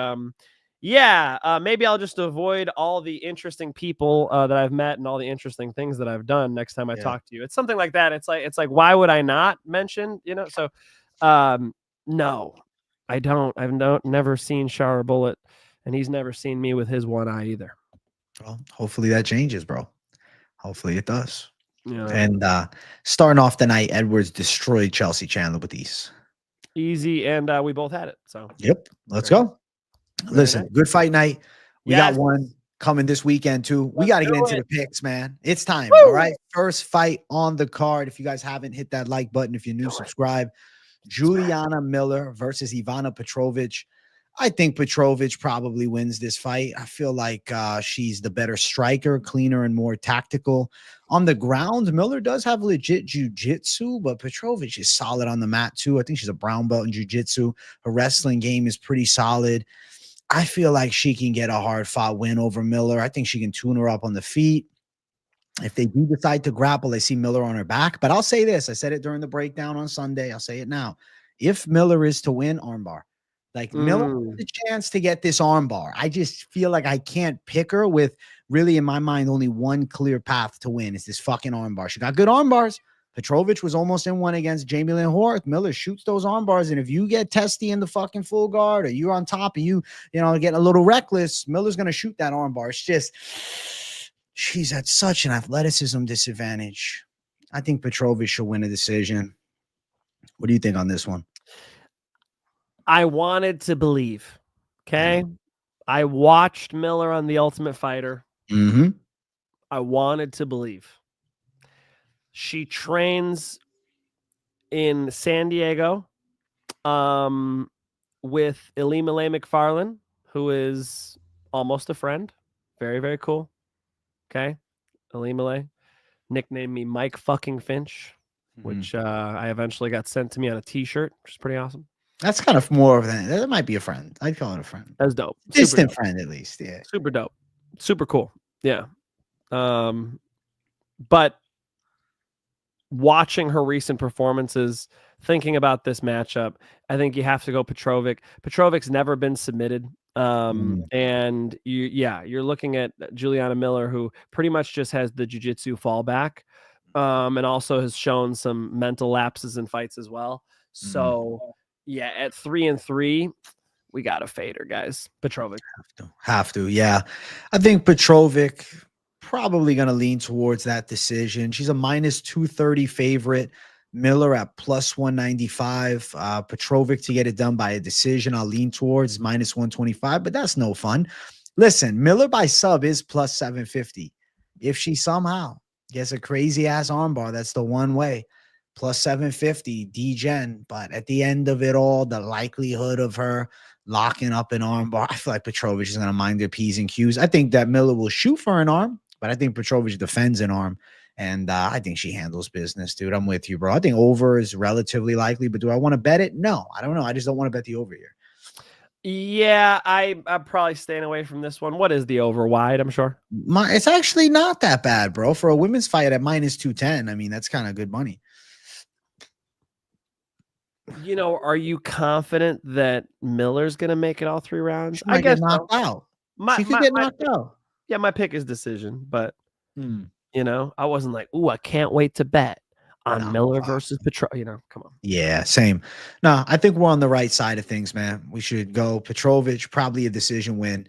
maybe I'll just avoid all the interesting people that I've met and all the interesting things that I've done next time I talk to you. It's something like that. It's like why would I not mention, So No, I don't. I've never seen Shower Bullet, and he's never seen me with his one eye either. Well, hopefully that changes, bro. Hopefully it does. Yeah. And starting off the night, Edwards destroyed Chelsea Chandler with these. Easy, and we both had it. So Yep, let's go. Listen, nice. good fight night. We Yes. got one coming this weekend too. We got to get into the picks, man. It's time. Woo! All right. First fight on the card. If you guys haven't hit that like button, if you're new, subscribe. Juliana Miller versus Ivana Petrović. I think Petrović probably wins this fight. I feel like she's the better striker, cleaner and more tactical. On the ground, Miller does have legit jiu-jitsu, but Petrović is solid on the mat too. I think she's a brown belt in jiu-jitsu. Her wrestling game is pretty solid. I feel like she can get a hard-fought win over Miller. I think she can tune her up on the feet. If they do decide to grapple, I see Miller on her back. But I'll say this. I said it during the breakdown on Sunday. I'll say it now. If Miller is to win, armbar. Like Miller has a chance to get this armbar. I just feel like I can't pick her with really, in my mind, only one clear path to win is this fucking armbar. She got good armbars. Petrović was almost in one against Jamie Lynn Horth. Miller shoots those armbars, and if you get testy in the fucking full guard or you're on top and you know, getting a little reckless, Miller's going to shoot that armbar. It's just, she's at such an athleticism disadvantage. I think Petrović should win a decision. What do you think on this one? I wanted to believe. Okay. I watched Miller on The Ultimate Fighter. Mm-hmm. I wanted to believe. She trains in San Diego with Ilima McFarlane, who is almost a friend. Very, very cool. Okay. Ilima nicknamed me Mike fucking Finch, which I eventually got sent to me on a t-shirt, which is pretty awesome. That's kind of more of that might be a friend. I'd call it a friend. That's dope. Distant friend, at least. Yeah. Super dope. Super cool. Yeah. But watching her recent performances, thinking about this matchup, I think you have to go Petrović. Petrovic's never been submitted. And you're looking at Juliana Miller, who pretty much just has the jiu-jitsu fallback, and also has shown some mental lapses in fights as well. So yeah, at 3-3, we got to fade her, guys. Petrović. Have to. Yeah. I think Petrović probably going to lean towards that decision. She's a -230 favorite. Miller at +195. Petrović to get it done by a decision, I'll lean towards -125, but that's no fun. Listen, Miller by sub is +750. If she somehow gets a crazy ass armbar, that's the one way. +750 D-Gen, but at the end of it all, the likelihood of her locking up an armbar, I feel like Petrović is going to mind their P's and Q's. I think that Miller will shoot for an arm, but I think Petrović defends an arm, and I think she handles business, dude. I'm with you, bro. I think over is relatively likely, but do I want to bet it? No, I don't know. I just don't want to bet the over here. Yeah, I'm probably staying away from this one. What is the over wide? I'm sure. It's actually not that bad, bro. For a women's fight at -210, I mean, that's kind of good money. You know, are you confident that Miller's going to make it all 3 rounds? I guess knocked out. She could get knocked out. Yeah, my pick is decision, but you know, I wasn't like, ooh, I can't wait to bet on Miller versus Petrović. You know, come on. Yeah, same. No, I think we're on the right side of things, man. We should go Petrović, probably a decision win.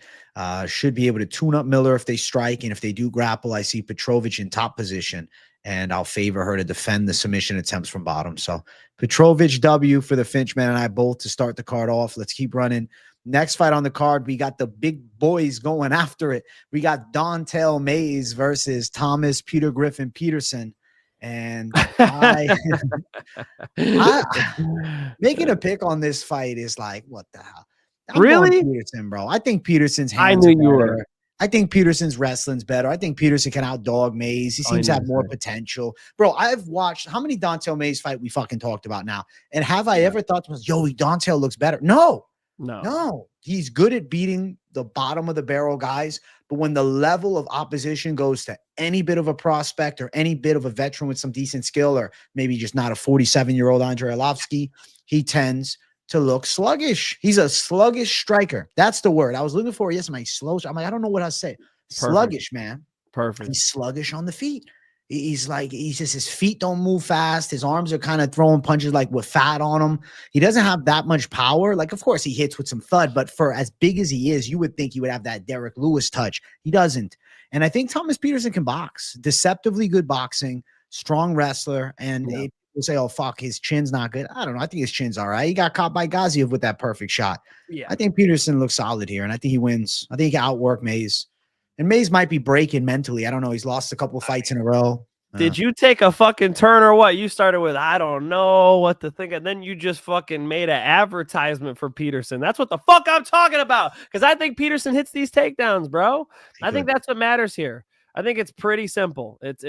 Should be able to tune up Miller if they strike, and if they do grapple, I see Petrović in top position, and I'll favor her to defend the submission attempts from bottom. So Petrović W for the Finch man and I both to start the card off. Let's keep running. Next fight on the card, we got the big boys going after it. We got Dontel Mays versus Thomas Peter Griffin Petersen. And making a pick on this fight is like, what the hell? I'm really? Petersen, bro. I think Petersen's hands I knew you were. I think Peterson's wrestling's better. I think Petersen can outdog Mays. He seems to have more potential. Bro, I've watched how many Dontel Mays fight we fucking talked about now. And have I ever thought to myself, yo, Dontel looks better? No. He's good at beating the bottom of the barrel guys. But when the level of opposition goes to any bit of a prospect or any bit of a veteran with some decent skill, or maybe just not a 47-year-old Andrei Arlovski, he tends to look sluggish. He's a sluggish striker. That's the word I was looking for. Yes, I'm like slow. I'm like, I don't know what I say. Sluggish, man. Perfect. He's sluggish on the feet. He's just, his feet don't move fast. His arms are kind of throwing punches like with fat on him. He doesn't have that much power. Like, of course, he hits with some thud, but for as big as he is, you would think he would have that Derek Lewis touch. He doesn't. And I think Thomas Petersen can box. Deceptively good boxing, strong wrestler. And people say, oh, fuck, his chin's not good. I don't know. I think his chin's all right. He got caught by Gaziev with that perfect shot. Yeah. I think Petersen looks solid here, and I think he wins. I think he can outwork Mays. And Mays might be breaking mentally. I don't know. He's lost a couple fights in a row. Did you take a fucking turn or what? You started with, I don't know what to think. And then you just fucking made an advertisement for Petersen. That's what the fuck I'm talking about. Because I think Petersen hits these takedowns, bro. I think that's what matters here. I think it's pretty simple. It's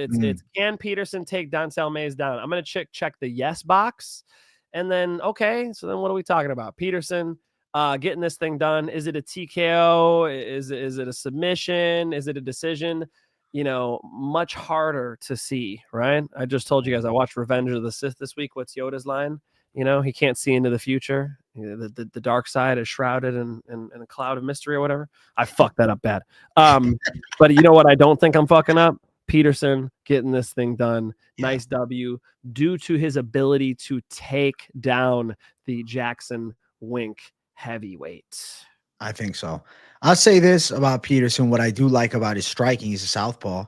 can Petersen take Dontel Mays down? I'm going to check the yes box. And then, okay, so then what are we talking about? Petersen getting this thing done. Is it a TKO? Is it a submission? Is it a decision? You know, much harder to see, right? I just told you guys I watched Revenge of the Sith this week. What's Yoda's line? You know, he can't see into the future. You know, the dark side is shrouded in a cloud of mystery or whatever. I fucked that up bad. But you know what I don't think I'm fucking up? Petersen getting this thing done. Nice W due to his ability to take down the Jackson Wink heavyweight. I think so. I'll say this about Petersen. What I do like about his striking, he's a southpaw.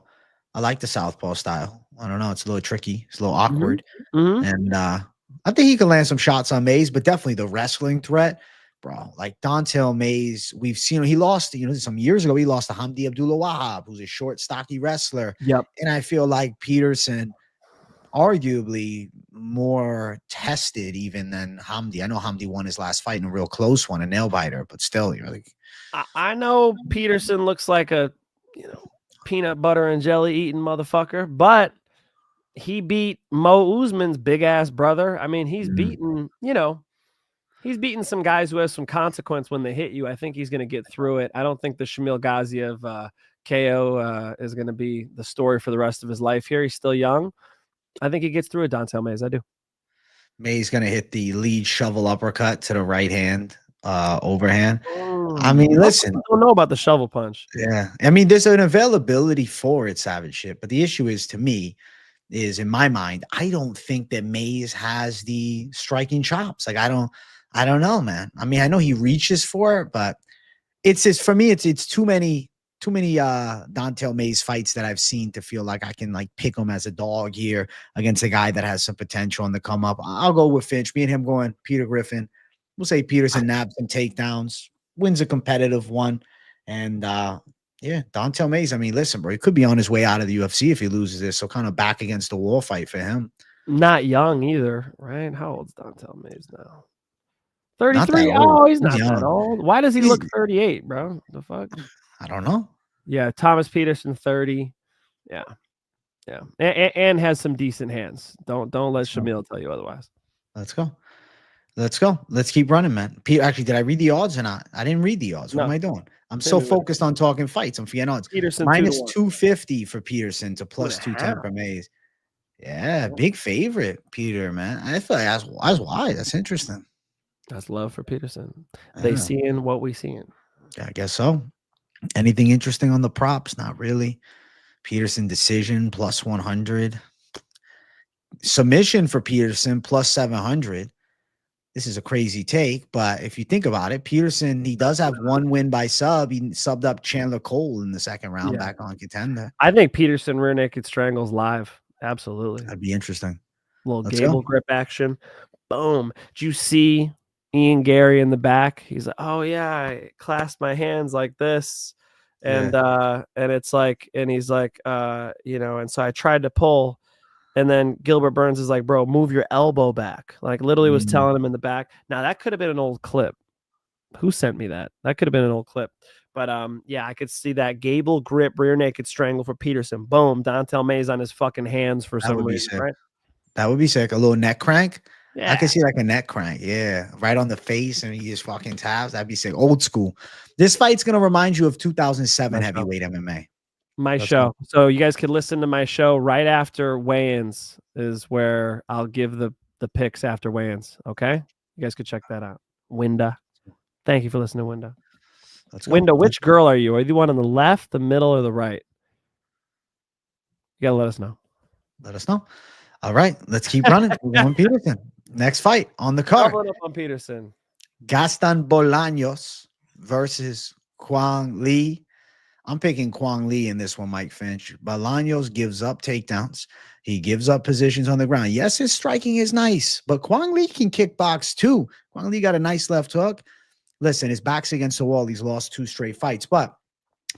I like the southpaw style. I don't know. It's a little tricky. It's a little awkward. And I think he can land some shots on Mays, but definitely the wrestling threat, bro. Like Dontel Mays, we've seen, he lost, some years ago, he lost to Hamdi Abdullah Wahab, who's a short, stocky wrestler. Yep. And I feel like Petersen, arguably more tested even than Hamdi. I know Hamdi won his last fight in a real close one, a nail biter, but still, you're like, I know Petersen looks like a peanut butter and jelly eating motherfucker, but he beat Mo Usman's big ass brother. I mean, he's beaten, he's beaten some guys who have some consequence when they hit you. I think he's going to get through it. I don't think the Shamil Gaziev KO is going to be the story for the rest of his life here. He's still young. I think he gets through it, Dontel Mays. I do. May's going to hit the lead shovel uppercut to the right hand, overhand. I mean, listen. I don't know about the shovel punch. Yeah. I mean, there's an availability for it, savage shit. But the issue is, to me, is in my mind, I don't think that Mays has the striking chops. Like, I don't know, man. I mean, I know he reaches for it, but it's just, for me, it's too many Dontel Mays fights that I've seen to feel like I can like pick him as a dog here against a guy that has some potential on the come up. I'll go with Finch. Me and him going Peter Griffin. We'll say Petersen nabs some takedowns, wins a competitive one. And Dontel Mays, I mean, listen, bro, he could be on his way out of the UFC if he loses this. So kind of back against the wall fight for him. Not young either, right? How old's Dontel Mays now? 33. Oh, he's not that old. Why does he look 38, bro? The fuck? I don't know. Yeah, Thomas Petersen, 30. Yeah. And has some decent hands. Don't let Shamil tell you otherwise. Let's go. Let's keep running, man. Actually, did I read the odds or not? I didn't read the odds. What am I doing? I'm so focused on talking fights. I'm forgetting odds. Petersen minus 250 for Petersen to plus 210 for Mays. Yeah, big favorite, Peter, man. I feel like that's why. That's interesting. That's love for Petersen. They seeing what we seeing. I guess so. Anything interesting on the props? Not really. Petersen decision plus 100. Submission for Petersen plus 700. This is a crazy take, but if you think about it, Petersen, he does have one win by sub. He subbed up Chandler Cole in the second round back on Contender. I think Petersen rear naked strangles live. Absolutely. That'd be interesting. Little Gable grip action. Boom. Did you see Ian Gary in the back? He's like, oh yeah, I clasped my hands like this. And it's like, and he's like, and so I tried to pull. And then Gilbert Burns is like, bro, move your elbow back. Like literally was telling him in the back. Now that could have been an old clip. Who sent me that? That could have been an old clip. But I could see that Gable grip rear naked strangle for Petersen. Boom. Dontel Mays on his fucking hands for some reason, right? That would be sick. A little neck crank. Yeah. I can see like a neck crank. Yeah. Right on the face and he just fucking taps. That'd be sick. Old school. This fight's going to remind you of 2007 heavyweight MMA. My show. So you guys could listen to my show right after weigh-ins is where I'll give the picks after weigh-ins. Okay. You guys could check that out. Winda. Thank you for listening, Winda. Winda, which girl are you? Are you the one on the left, the middle, or the right? You gotta let us know. Let us know. All right, let's keep running. We're going Petersen. Next fight on the card. Doubling up on Petersen. Gaston Bolaños versus Quang Lee. I'm picking Quang Lee in this one, Mike Finch. Bolaños gives up takedowns. He gives up positions on the ground. Yes, his striking is nice, but Quang Lee can kickbox too. Quang Lee got a nice left hook. Listen, his back's against the wall. He's lost 2 straight fights. But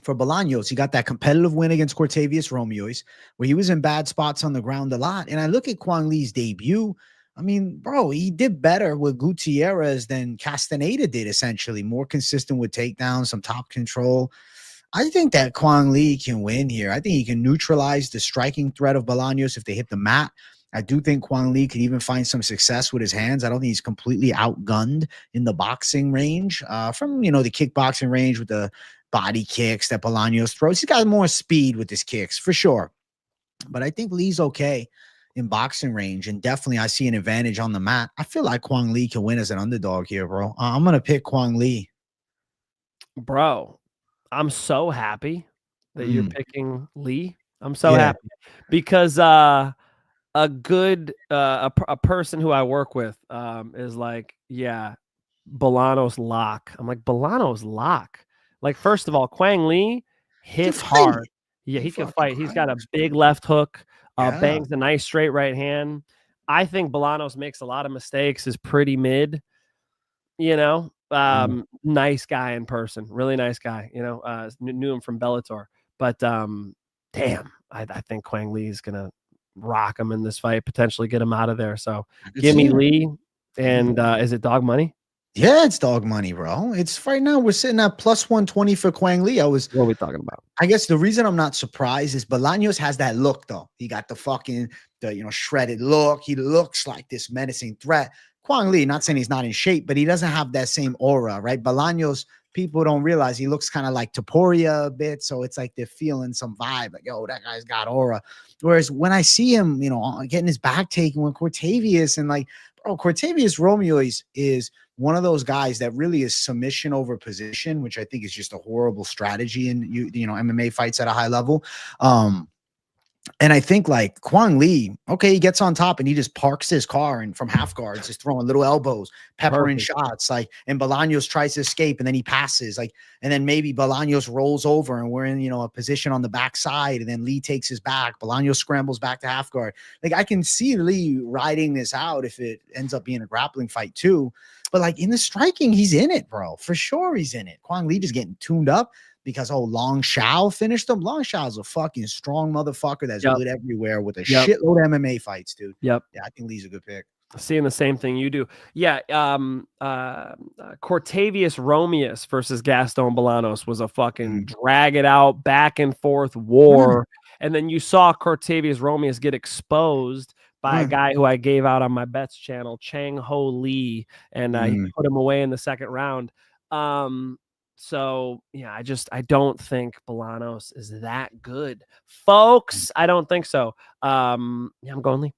for Bolaños, he got that competitive win against Cortavius Romeois, where he was in bad spots on the ground a lot. And I look at Quang Lee's debut. I mean, bro, he did better with Gutierrez than Castaneda did, essentially. More consistent with takedowns, some top control. I think that Quang Lee can win here. I think he can neutralize the striking threat of Bolaños if they hit the mat. I do think Quang Lee could even find some success with his hands. I don't think he's completely outgunned in the boxing range from, the kickboxing range with the body kicks that Bolaños throws. He's got more speed with his kicks for sure. But I think Lee's okay in boxing range, and definitely I see an advantage on the mat. I feel like Quang Lee can win as an underdog here, bro. I'm going to pick Quang Lee. Bro, I'm so happy that you're picking Lee. I'm so happy because a person who I work with is like, yeah, Bolaños lock. I'm like, Bolaños lock. Like, first of all, Quang Lee hits hard. Yeah, he can fight. He's got a big left hook, bangs a nice straight right hand. I think Bolaños makes a lot of mistakes, is pretty mid, nice guy in person, really nice guy, knew him from Bellator. But damn, I think Quang Lee is gonna rock him in this fight, potentially get him out of there. So give me Lee. And is it dog money? Yeah, it's dog money, bro. It's right now we're sitting at plus 120 for Quang Lee. What are we talking about? I guess the reason I'm not surprised is Bolaños has that look, though. He got the shredded look. He looks like this menacing threat. Quang Lee, not saying he's not in shape, but he doesn't have that same aura, right? Bolaños, people don't realize he looks kind of like Topuria a bit. So it's like they're feeling some vibe, like, yo, that guy's got aura. Whereas when I see him, getting his back taken with Cortavius and Cortavius Romeois is one of those guys that really is submission over position, which I think is just a horrible strategy in MMA fights at a high level. And I think like Quang Lee, okay, he gets on top and he just parks his car and from half guards, just throwing little elbows, peppering shots, and Bolaños tries to escape and then he passes, and then maybe Bolaños rolls over and we're in, a position on the backside and then Lee takes his back. Bolaños scrambles back to half guard. Like I can see Lee riding this out if it ends up being a grappling fight too. But like in the striking, he's in it, bro. For sure he's in it. Quang Lee just getting tuned up because Long Shao finished him. Long Shao's a fucking strong motherfucker that's good everywhere with a shitload of MMA fights, dude. Yep. Yeah, I think Lee's a good pick. Seeing the same thing you do. Yeah. Cortavius Romeois versus Gaston Bolaños was a fucking drag it out, back and forth war. And then you saw Cortavius Romeois get exposed by a guy who I gave out on my bets channel, Chang Ho Lee, and he put him away in the second round. So yeah, I don't think Bolaños is that good, folks. I don't think so. I'm going Lee.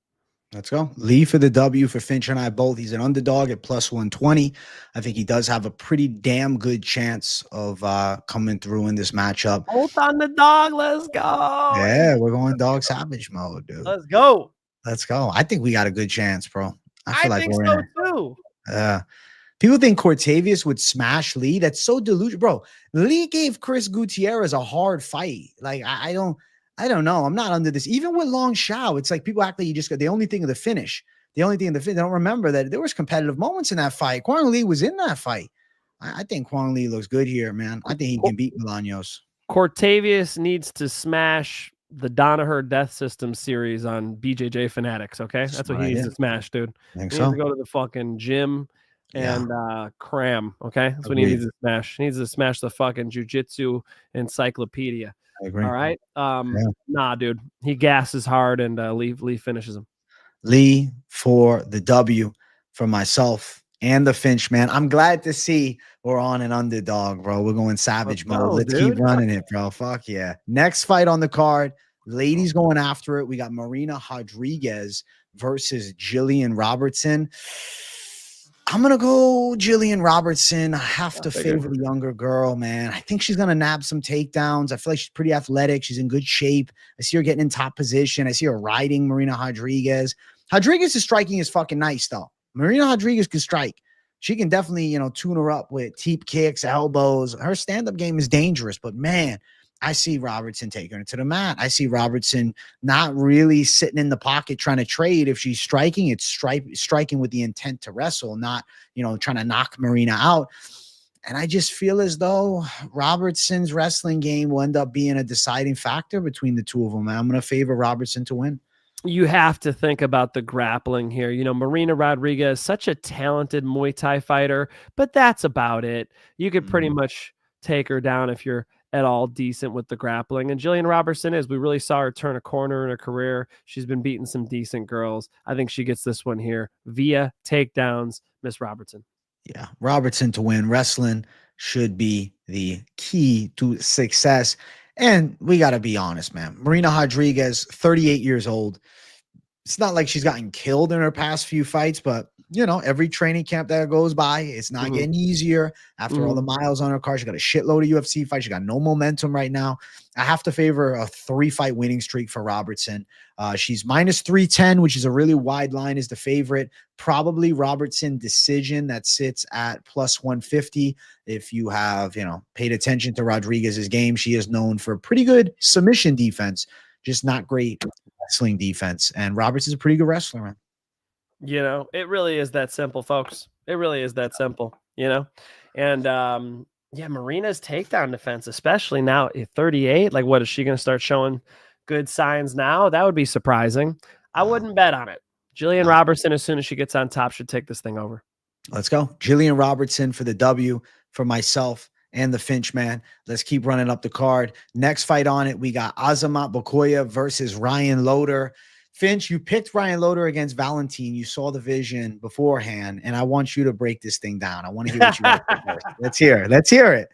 Let's go. Lee for the W for Finch and I both. He's an underdog at plus 120. I think he does have a pretty damn good chance of coming through in this matchup. Both on the dog. Let's go. Yeah, we're going dog savage mode, dude. Let's go. Let's go. I think we got a good chance, bro. I think so too. People think Cortavius would smash Lee. That's so delusional, bro. Lee gave Chris Gutierrez a hard fight. Like I don't know. I'm not under this. Even with Long Shao, it's like people act like you just got the only thing of the finish. They don't remember that there was competitive moments in that fight. Quang Lee was in that fight. I think Quang Lee looks good here, man. I think he can beat Bolaños. Cortavius needs to smash the Danaher Death System series on BJJ Fanatics. Okay, that's what he needs to smash, dude. He needs to go to the fucking gym and cram. Okay, that's what he needs to smash. He needs to smash the fucking jiu-jitsu encyclopedia. I agree. All right. Nah, dude. He gasses hard and Lee finishes him. Lee for the W for myself and the Finch, man. I'm glad to see we're on an underdog, bro. We're going savage mode. Let's keep running it, bro. Fuck yeah. Next fight on the card. Ladies going after it. We got Marina Rodriguez versus Jillian Robertson. I'm going to go Jillian Robertson. I have to favor the younger girl, man. I think she's going to nab some takedowns. I feel like she's pretty athletic. She's in good shape. I see her getting in top position. I see her riding Marina Rodriguez. Rodriguez's striking is fucking nice, though. Marina Rodriguez can strike. She can definitely, tune her up with teep kicks, elbows. Her stand-up game is dangerous, but man, I see Robertson taking her to the mat. I see Robertson not really sitting in the pocket trying to trade. If she's striking, it's striking with the intent to wrestle, not, trying to knock Marina out. And I just feel as though Robertson's wrestling game will end up being a deciding factor between the two of them. And I'm going to favor Robertson to win. You have to think about the grappling here. Marina Rodriguez, such a talented Muay Thai fighter, but that's about it. You could pretty much take her down if you're at all decent with the grappling. And Jillian Robertson we really saw her turn a corner in her career. She's been beating some decent girls. I think she gets this one here via takedowns, Miss Robertson. Yeah, Robertson to win. Wrestling should be the key to success. And we got to be honest, man. Marina Rodriguez, 38 years old. It's not like she's gotten killed in her past few fights, but every training camp that goes by, it's not getting easier after all the miles on her car. She got a shitload of UFC fights. She got no momentum right now. I have to favor a 3-fight winning streak for Robertson. She's minus 310, which is a really wide line, is the favorite. Probably Robertson decision that sits at plus 150. If you have, paid attention to Rodriguez's game, she is known for pretty good submission defense, just not great wrestling defense. And Robertson's a pretty good wrestler, man. It really is that simple, folks. It really is that simple, And Marina's takedown defense, especially now at 38, like what is she going to start showing good signs now? That would be surprising. I wouldn't bet on it. Jillian Robertson, as soon as she gets on top, should take this thing over. Let's go. Jillian Robertson for the W for myself and the Finch, man. Let's keep running up the card. Next fight on it, we got Azamat Bekoev versus Ryan Loder. Finch, you picked Ryan Loder against Valentin. You saw the vision beforehand, and I want you to break this thing down. I want to hear what you want to first. Let's hear it. Let's hear it.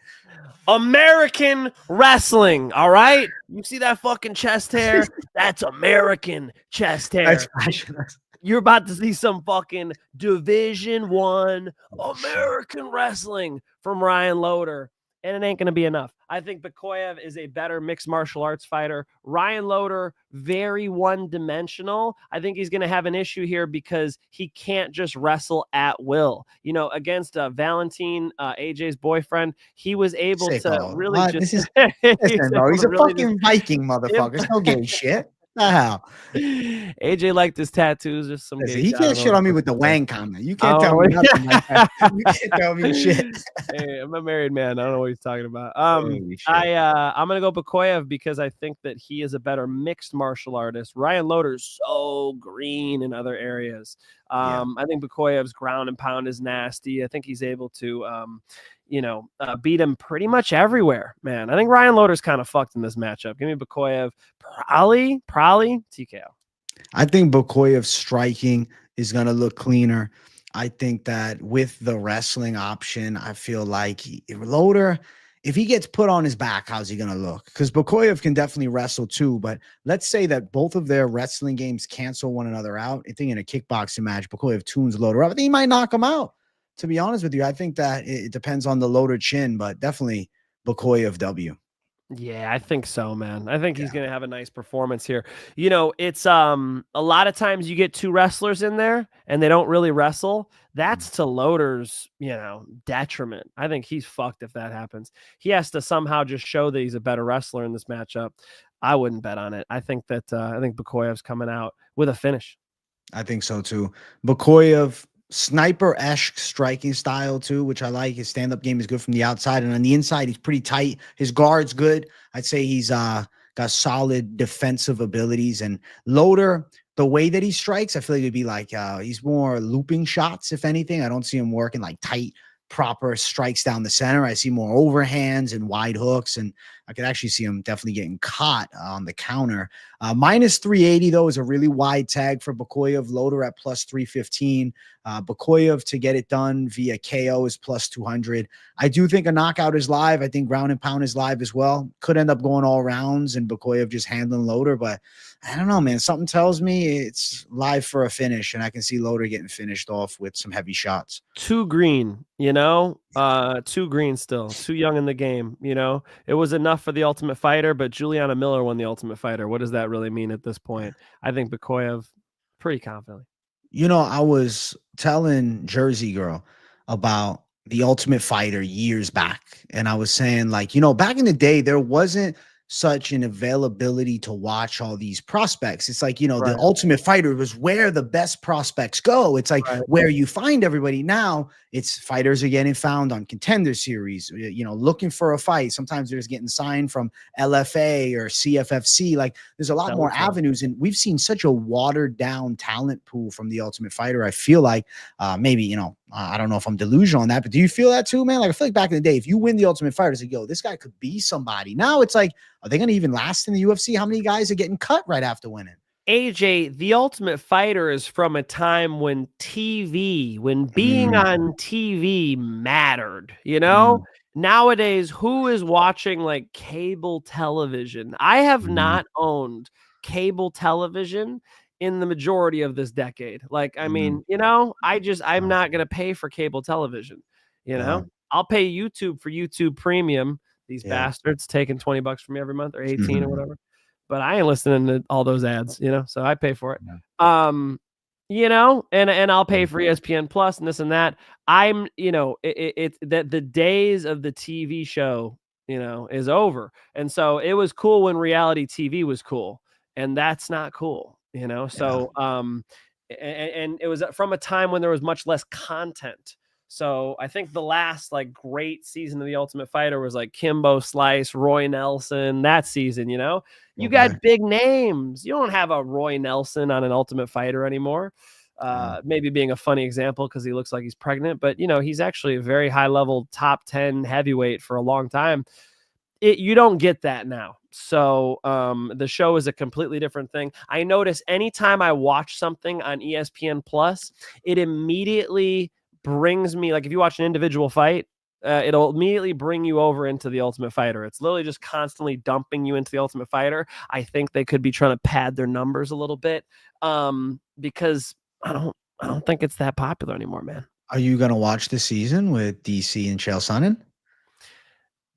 American wrestling, all right? You see that fucking chest hair? That's American chest hair. That's fashionable. You're about to see some fucking Division I American wrestling from Ryan Loder, and it ain't going to be enough. I think Bekoev is a better mixed martial arts fighter. Ryan Loder, very one-dimensional. I think he's going to have an issue here because he can't just wrestle at will. Against Valentin, AJ's boyfriend, he was able to really just... He's a fucking Viking, motherfucker. It's no gay shit. How? AJ liked his tattoos. Just some. He can't shit on me with the Wang comment. You can't tell me nothing like that. You can't tell me shit. Hey, I'm a married man. I don't know what he's talking about. I'm gonna go Bekoev because I think that he is a better mixed martial artist. Ryan Loder's so green in other areas. I think Bekoev's ground and pound is nasty. I think he's able to beat him pretty much everywhere, man. I think Ryan Loder's kind of fucked in this matchup. Give me Bekoev, probably TKO. I think Bekoev's striking is going to look cleaner. I think that with the wrestling option, I feel like Loder, if he gets put on his back, how's he going to look? Because Bekoev can definitely wrestle too, but let's say that both of their wrestling games cancel one another out. I think in a kickboxing match, Bekoev tunes Loder up. I think he might knock him out. To be honest with you, I think that it depends on the Loder chin, but definitely Bekoev W. Yeah, I think so, man. I think he's going to have a nice performance here. It's a lot of times you get two wrestlers in there and they don't really wrestle. That's to Loder's, detriment. I think he's fucked if that happens. He has to somehow just show that he's a better wrestler in this matchup. I wouldn't bet on it. I think Bekoev's coming out with a finish. I think so too. Bekoev, sniper-esque striking style too, which I like. His stand-up game is good from the outside, and on the inside, he's pretty tight. His guard's good. I'd say he's got solid defensive abilities. And Loder, the way that he strikes, I feel like it'd be like he's more looping shots, if anything. I don't see him working like tight, proper strikes down the center. I see more overhands and wide hooks, and I could actually see him definitely getting caught on the counter. Minus 380 though is a really wide tag for Bekoev. Loder at plus 315. Bekoev to get it done via KO is plus 200. I do think a knockout is live. I think ground and pound is live as well. Could end up going all rounds and Bekoev just handling Loder, but I don't know, man. Something tells me it's live for a finish, and I can see Loder getting finished off with some heavy shots. Too green, you know, too green still, too young in the game. You know, it was enough for the Ultimate Fighter, but Juliana Miller won the Ultimate Fighter. What does that really mean at this point? I think Bekoev pretty confidently. You know, I was telling Jersey Girl about the Ultimate Fighter years back, and I was saying, like, you know, back in the day, there wasn't such an availability to watch all these prospects. It's like, you know, the Ultimate Fighter was where the best prospects go. It's like where you find everybody. Now it's fighters are getting found on Contender Series, you know, looking for a fight. Sometimes there's getting signed from LFA or CFFC. Like there's a lot more avenues, and we've seen such a watered down talent pool from the Ultimate Fighter. I feel like maybe, you know, I don't know if I'm delusional on that, but do you feel that too, man? Like I feel like back in the day, if you win the Ultimate Fighter, it's like, yo, this guy could be somebody. Now it's like, are they going to even last in the UFC? How many guys are getting cut right after winning? AJ, the Ultimate Fighter is from a time when when being on TV mattered, you know? Nowadays, who is watching like cable television? I have not owned cable television in the majority of this decade. Like, I mean, you know, I'm not going to pay for cable television, you know? I'll pay YouTube for YouTube Premium. These bastards taking $20 from me every month or 18 or whatever. But I ain't listening to all those ads, you know, so I pay for it. You know, and I'll pay for ESPN Plus and this and that. I'm, you know, it's that the days of the TV show, you know, is over. And so it was cool when reality TV was cool, and that's not cool, you know? So, and it was from a time when there was much less content. So I think the last like great season of the Ultimate Fighter was like Kimbo Slice, Roy Nelson, that season, you know, you got big names. You don't have a Roy Nelson on an Ultimate Fighter anymore. Maybe being a funny example because he looks like he's pregnant, but you know, he's actually a very high level top 10 heavyweight for a long time. You don't get that now. So the show is a completely different thing. I notice anytime I watch something on ESPN Plus, it immediately brings me, like if you watch an individual fight, it'll immediately bring you over into the Ultimate Fighter. It's literally just constantly dumping you into the Ultimate Fighter. I think they could be trying to pad their numbers a little bit because I don't think it's that popular anymore, man. Are you gonna watch the season with DC and Chael Sonnen?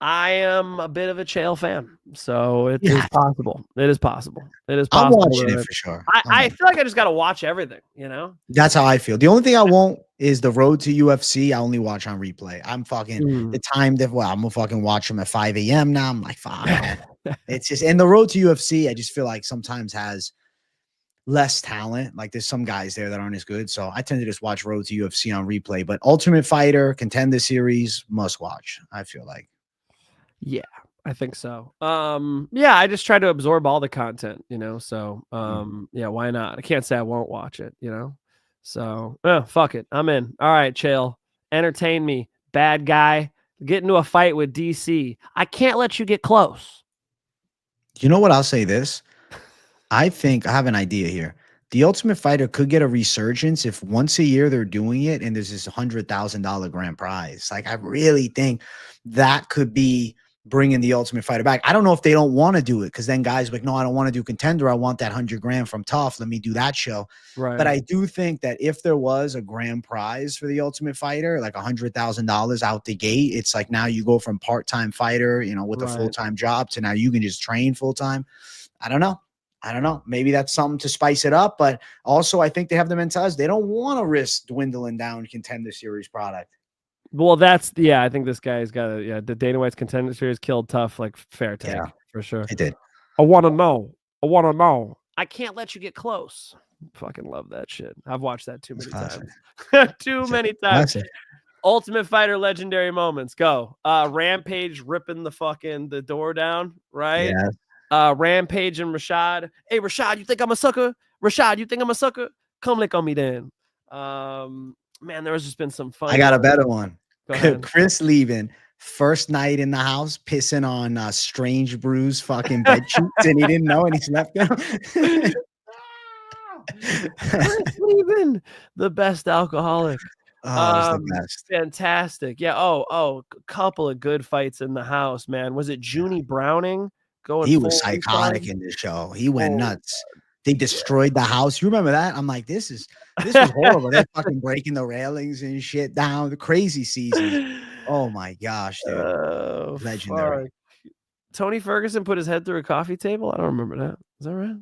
I am a bit of a Chael fan, so it is possible. It is possible. It is possible. I'm watching it for sure. I feel like I just got to watch everything, you know? That's how I feel. The only thing I won't is the road to UFC. I only watch on replay. I'm fucking the time that, well, I'm gonna fucking watch them at 5 a.m. now. I'm like, fuck. It's just, and the road to UFC, I just feel like sometimes has less talent. Like there's some guys there that aren't as good. So I tend to just watch road to UFC on replay. But Ultimate Fighter, Contender Series, must watch, I feel like. Yeah, I think so. Yeah, I just try to absorb all the content, you know. So yeah, why not? I can't say I won't watch it, you know. So fuck it. I'm in. All right, Chael. Entertain me. Bad guy. Get into a fight with DC. I can't let you get close. You know what? I'll say this. I think I have an idea here. The Ultimate Fighter could get a resurgence if once a year they're doing it and there's this $100,000 grand prize. Like I really think that could be bringing the Ultimate Fighter back. I don't know if they don't want to do it because then guys are like, no, I don't want to do Contender. I want that 100 grand from Tough. Let me do that show. Right. But I do think that if there was a grand prize for the Ultimate Fighter, like $100,000 out the gate, it's like now you go from part-time fighter, you know, with a full-time job to now you can just train full-time. I don't know. Maybe that's something to spice it up. But also I think they have the mentality. They don't want to risk dwindling down Contender Series product. Well, that's, yeah, I think this guy's got a, yeah, the Dana White's Contender Series killed Tough, like fair take, for sure. It did. I want to know. I can't let you get close. Fucking love that shit. I've watched that too many times. Too many times. Ultimate Fighter legendary moments. Go. Rampage ripping the door down, right? Yeah. Rampage and Rashad. Hey, Rashad, you think I'm a sucker? Come lick on me then. Man, there has just been some fun. I got a better one. Chris leaving first night in the house, pissing on Strange Brew's fucking bed sheets, and he didn't know, and he slept them. Chris Lieben, the best alcoholic. Oh, it was the best. Fantastic. Yeah. A couple of good fights in the house, man. Was it Junie Browning going? He was full psychotic inside? in the show. He went Oh, nuts. They destroyed the house. You remember that? I'm like, this was horrible. They're fucking breaking the railings and shit down. The crazy season. Oh my gosh, dude. Legendary. Fuck. Tony Ferguson put his head through a coffee table. I don't remember that. Is that right?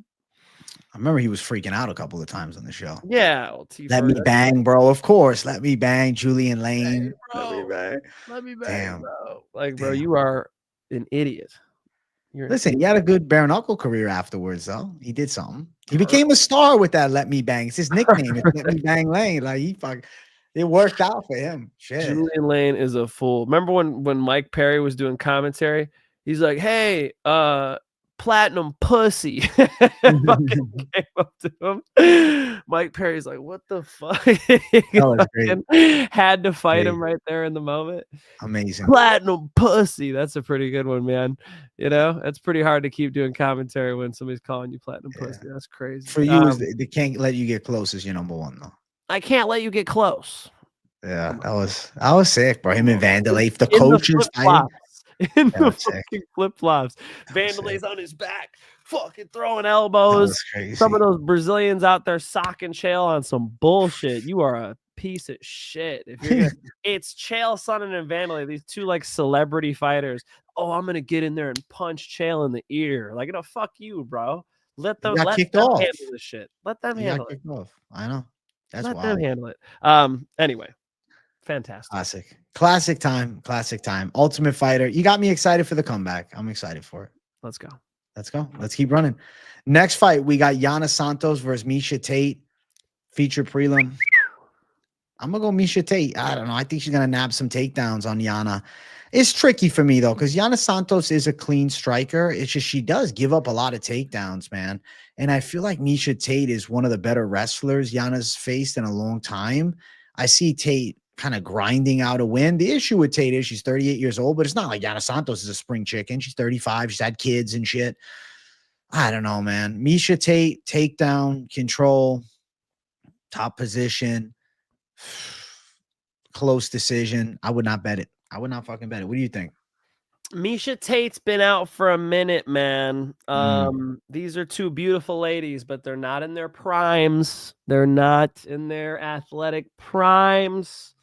I remember he was freaking out a couple of times on the show. Yeah. Well, Let me bang, bro. Of course. Let me bang. Julian Lane. Hey, bro. Let me bang, Damn. bro. Like, bro, you are an idiot. Listen, he had a good bare knuckle career afterwards, though. He did something. He became a star with that Let Me Bang. It's his nickname. It's Let Me Bang Lane. Like it worked out for him. Shit. Julian Lane is a fool. Remember when Mike Perry was doing commentary? He's like, "Hey, platinum pussy." Fucking came up to him. Mike Perry's like, "What the fuck?" Had to fight him right there in the moment. Amazing. Platinum pussy. That's a pretty good one, man. You know, that's pretty hard to keep doing commentary when somebody's calling you platinum pussy. That's crazy. For you, they can't let you get close as your number one, though. I can't let you get close. Yeah, that was sick, bro. Him and Vanderlei, the coaches fighting. In the fucking flip-flops. Vanderlei's on his back, fucking throwing elbows. Some of those Brazilians out there socking Chael on some bullshit. You are a piece of shit. If you're it's Chael Sonnen and Vanderlei, these two like celebrity fighters. Oh, I'm gonna get in there and punch Chael in the ear. Like, no, fuck you, bro. Let them handle this shit. Let them handle it. I know. That's Let wild. them handle it. Anyway. Fantastic. Classic time. Ultimate Fighter. You got me excited for the comeback. I'm excited for it. Let's go. Let's keep running. Next fight, we got Yana Santos versus Miesha Tate. Feature prelim. I'm going to go Miesha Tate. I don't know. I think she's going to nab some takedowns on Yana. It's tricky for me, though, because Yana Santos is a clean striker. It's just she does give up a lot of takedowns, man. And I feel like Miesha Tate is one of the better wrestlers Yana's faced in a long time. I see Tate kind of grinding out a win. The issue with Tate is she's 38 years old, but it's not like Yana Santos is a spring chicken. She's 35. She's had kids and shit. I don't know, man. Miesha Tate, takedown, control, top position, close decision. I would not bet it. I would not fucking bet it. What do you think? Miesha Tate's been out for a minute, man. These are two beautiful ladies, but they're not in their primes. They're not in their athletic primes.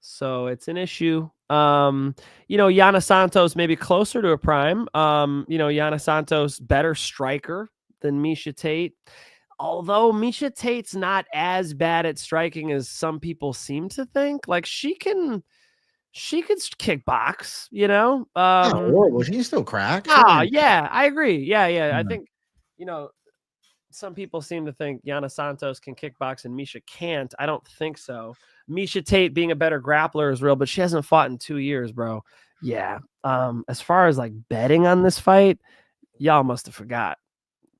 So it's an issue. Yana Santos maybe closer to a prime. Yana Santos better striker than Miesha Tate. Although Miesha Tate's not as bad at striking as some people seem to think. Like she could kickbox, Not horrible. She can still crack. Yeah, I agree. Yeah. I think, some people seem to think Yana Santos can kickbox and Miesha can't. I don't think so. Miesha Tate being a better grappler is real, but she hasn't fought in 2 years, bro. Yeah. As far as like betting on this fight, y'all must have forgot.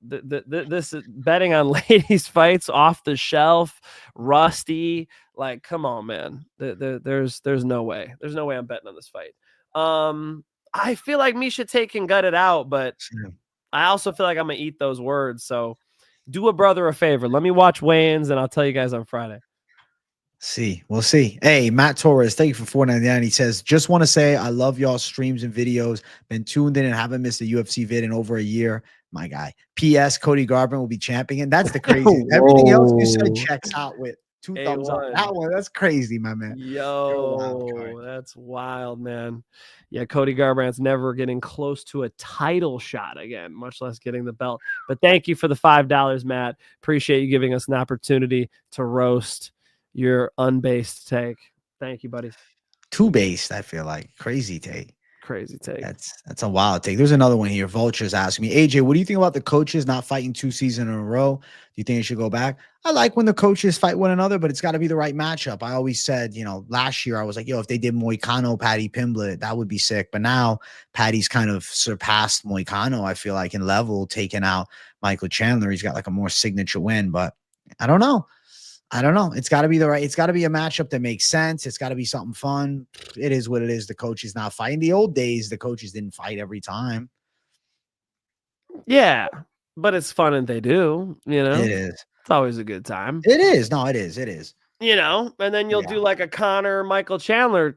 This is betting on ladies fights off the shelf, rusty. Like, come on, man. There's no way. There's no way I'm betting on this fight. I feel like Miesha Tate can gut it out, but I also feel like I'm gonna eat those words. So do a brother a favor. Let me watch weigh-ins, and I'll tell you guys on Friday. We'll see. Hey, Matt Torres, thank you for $4.99. He says, just want to say I love y'all streams and videos. Been tuned in and haven't missed a UFC vid in over a year. My guy. P.S. Cody Garbrandt will be championing. That's the crazy. Everything else you said checks out with 2 thumbs up. That one, that's crazy, my man. Yo, that's wild, man. Yeah, Cody Garbrandt's never getting close to a title shot again, much less getting the belt. But thank you for the $5, Matt. Appreciate you giving us an opportunity to roast your unbased take. Thank you, buddy. Too based, I feel like. Crazy take. Crazy take. That's a wild take. There's another one here. Vulture's asking me, AJ, what do you think about the coaches not fighting 2 seasons in a row? Do you think it should go back? I like when the coaches fight one another, but it's got to be the right matchup. I always said, last year I was like, if they did Moicano, Paddy Pimblett, that would be sick. But now Paddy's kind of surpassed Moicano, I feel like, in level, taking out Michael Chandler. He's got like a more signature win, but I don't know. I don't know. It's got to be it's got to be a matchup that makes sense. It's got to be something fun. It is what it is. The coach is not fighting. The old days, the coaches didn't fight every time. Yeah, but it's fun and they do, It is. It's always a good time. It is. No, it is. It is. And then you'll do like a Conor Michael Chandler,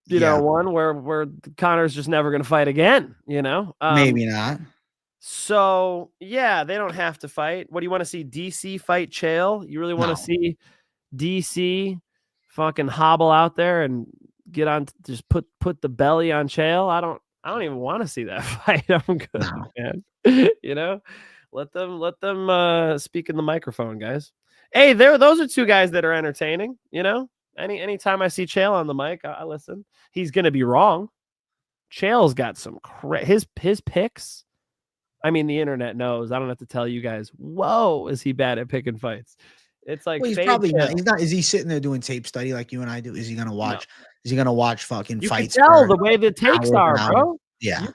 one where Conor's just never going to fight again, Maybe not. So, yeah, they don't have to fight. What do you want to see? DC fight Chael? You really want to see DC fucking hobble out there and get on, just put the belly on Chael? I don't even want to see that fight. I'm good, man. Let them speak in the microphone, guys. Hey, those are two guys that are entertaining, Anytime I see Chael on the mic, I listen. He's going to be wrong. Chael's got some his picks. I mean, the internet knows. I don't have to tell you guys. Whoa, is he bad at picking fights? It's like he's probably not. He's not. Is he sitting there doing tape study like you and I do? Is he gonna watch? No. Is he gonna watch fucking fights? You can tell the way the takes are, bro. Yeah,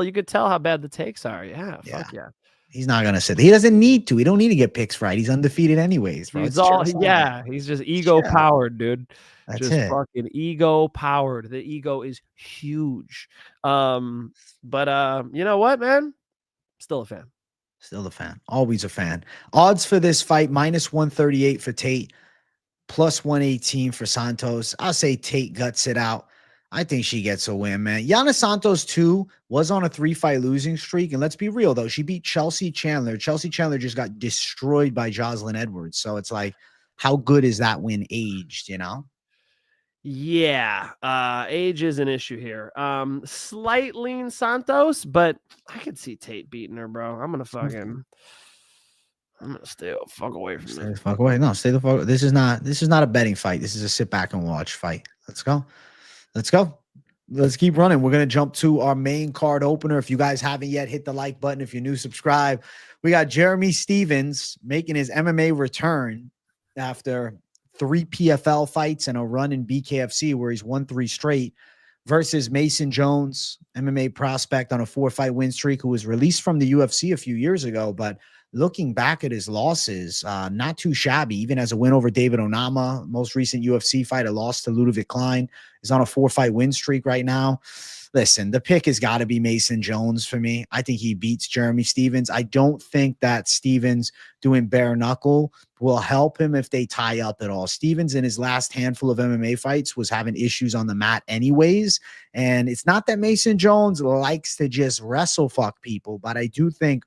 you could tell how bad the takes are. Yeah, fuck yeah. He's not gonna sit there. He doesn't need to. He don't need to get picks right. He's undefeated anyways, bro. He's he's just ego powered, dude. That's just fucking ego powered. The ego is huge. But you know what, man? Still a fan. Still a fan. Always a fan. Odds for this fight, -138 for Tate, +118 for Santos. I'll say Tate guts it out. I think she gets a win, man. Yana Santos, too, was on a 3-fight losing streak. And let's be real, though. She beat Chelsea Chandler. Chelsea Chandler just got destroyed by Jocelyn Edwards. So it's like, how good is that win aged, Yeah, age is an issue here. Slight lean Santos, but I could see Tate beating her, bro. I'm gonna stay the fuck away from this. Fuck away. No, stay the fuck. This is not a betting fight. This is a sit back and watch fight. Let's go. Let's keep running. We're gonna jump to our main card opener. If you guys haven't yet, hit the like button. If you're new, subscribe. We got Jeremy Stephens making his MMA return after 3 PFL fights and a run in BKFC where he's won 3 straight versus Mason Jones, MMA prospect on a 4-fight win streak who was released from the UFC a few years ago. But looking back at his losses, not too shabby, even as a win over David Onama, most recent UFC fight, a loss to Ludovic Klein, is on a 4-fight win streak right now. Listen, the pick has got to be Mason Jones for me. I think he beats Jeremy Stephens. I don't think that Stephens doing bare knuckle will help him if they tie up at all. Stephens in his last handful of MMA fights was having issues on the mat anyways. And it's not that Mason Jones likes to just wrestle fuck people, but I do think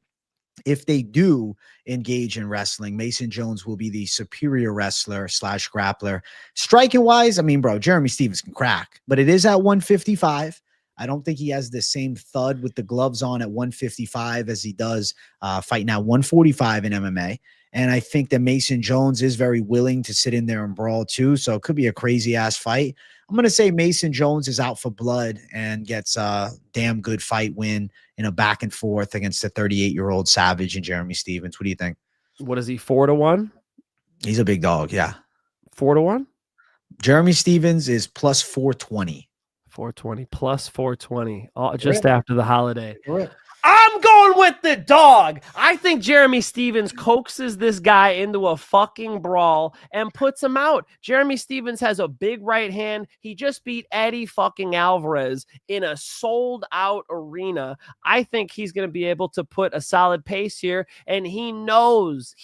if they do engage in wrestling, Mason Jones will be the superior wrestler / grappler. Striking wise, I mean, bro, Jeremy Stephens can crack, but it is at 155. I don't think he has the same thud with the gloves on at 155 as he does fighting at 145 in MMA. And I think that Mason Jones is very willing to sit in there and brawl too. So it could be a crazy ass fight. I'm going to say Mason Jones is out for blood and gets a damn good fight win in a back and forth against a 38-year-old Savage and Jeremy Stephens. What do you think? What is he, 4-1? He's a big dog. Yeah. 4-1? Jeremy Stephens is plus 420. 420 plus 420 just after the holiday. Correct. I'm going with the dog. I think Jeremy Stephens coaxes this guy into a fucking brawl and puts him out. Jeremy Stephens has a big right hand. He just beat Eddie fucking Alvarez in a sold out arena. I think he's going to be able to put a solid pace here. And he knows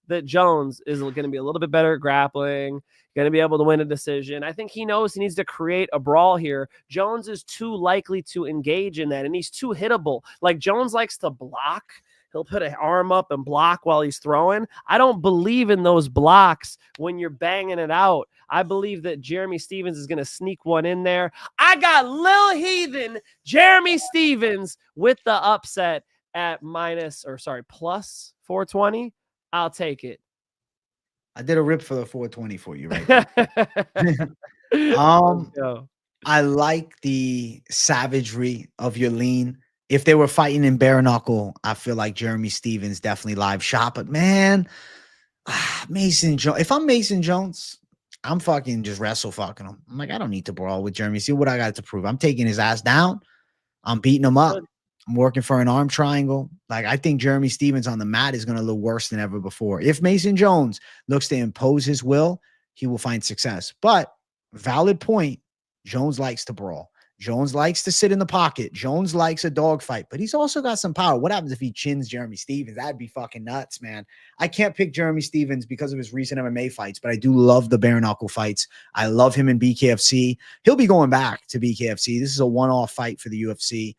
that Jones is going to be a little bit better at grappling, going to be able to win a decision. I think he knows he needs to create a brawl here. Jones is too likely to engage in that, and he's too hittable. Like, Jones likes to block. He'll put an arm up and block while he's throwing. I don't believe in those blocks when you're banging it out. I believe that Jeremy Stephens is going to sneak one in there. I got Lil Heathen, Jeremy Stephens with the upset at plus 420. I'll take it. I did a rip for the 420 for you right there. I like the savagery of your lean. If they were fighting in bare knuckle, I feel like Jeremy Stephens definitely live shot. But man, Mason Jones. If I'm Mason Jones, I'm fucking just wrestle fucking him. I'm like, I don't need to brawl with Jeremy. See what I got to prove. I'm taking his ass down. I'm beating him up. I'm working for an arm triangle. Like, I think Jeremy Stephens on the mat is going to look worse than ever before. If Mason Jones looks to impose his will, he will find success. But valid point, Jones likes to brawl. Jones likes to sit in the pocket. Jones likes a dogfight, but he's also got some power. What happens if he chins Jeremy Stephens? That'd be fucking nuts, man. I can't pick Jeremy Stephens because of his recent MMA fights, but I do love the bare knuckle fights. I love him in BKFC. He'll be going back to BKFC. This is a one-off fight for the UFC.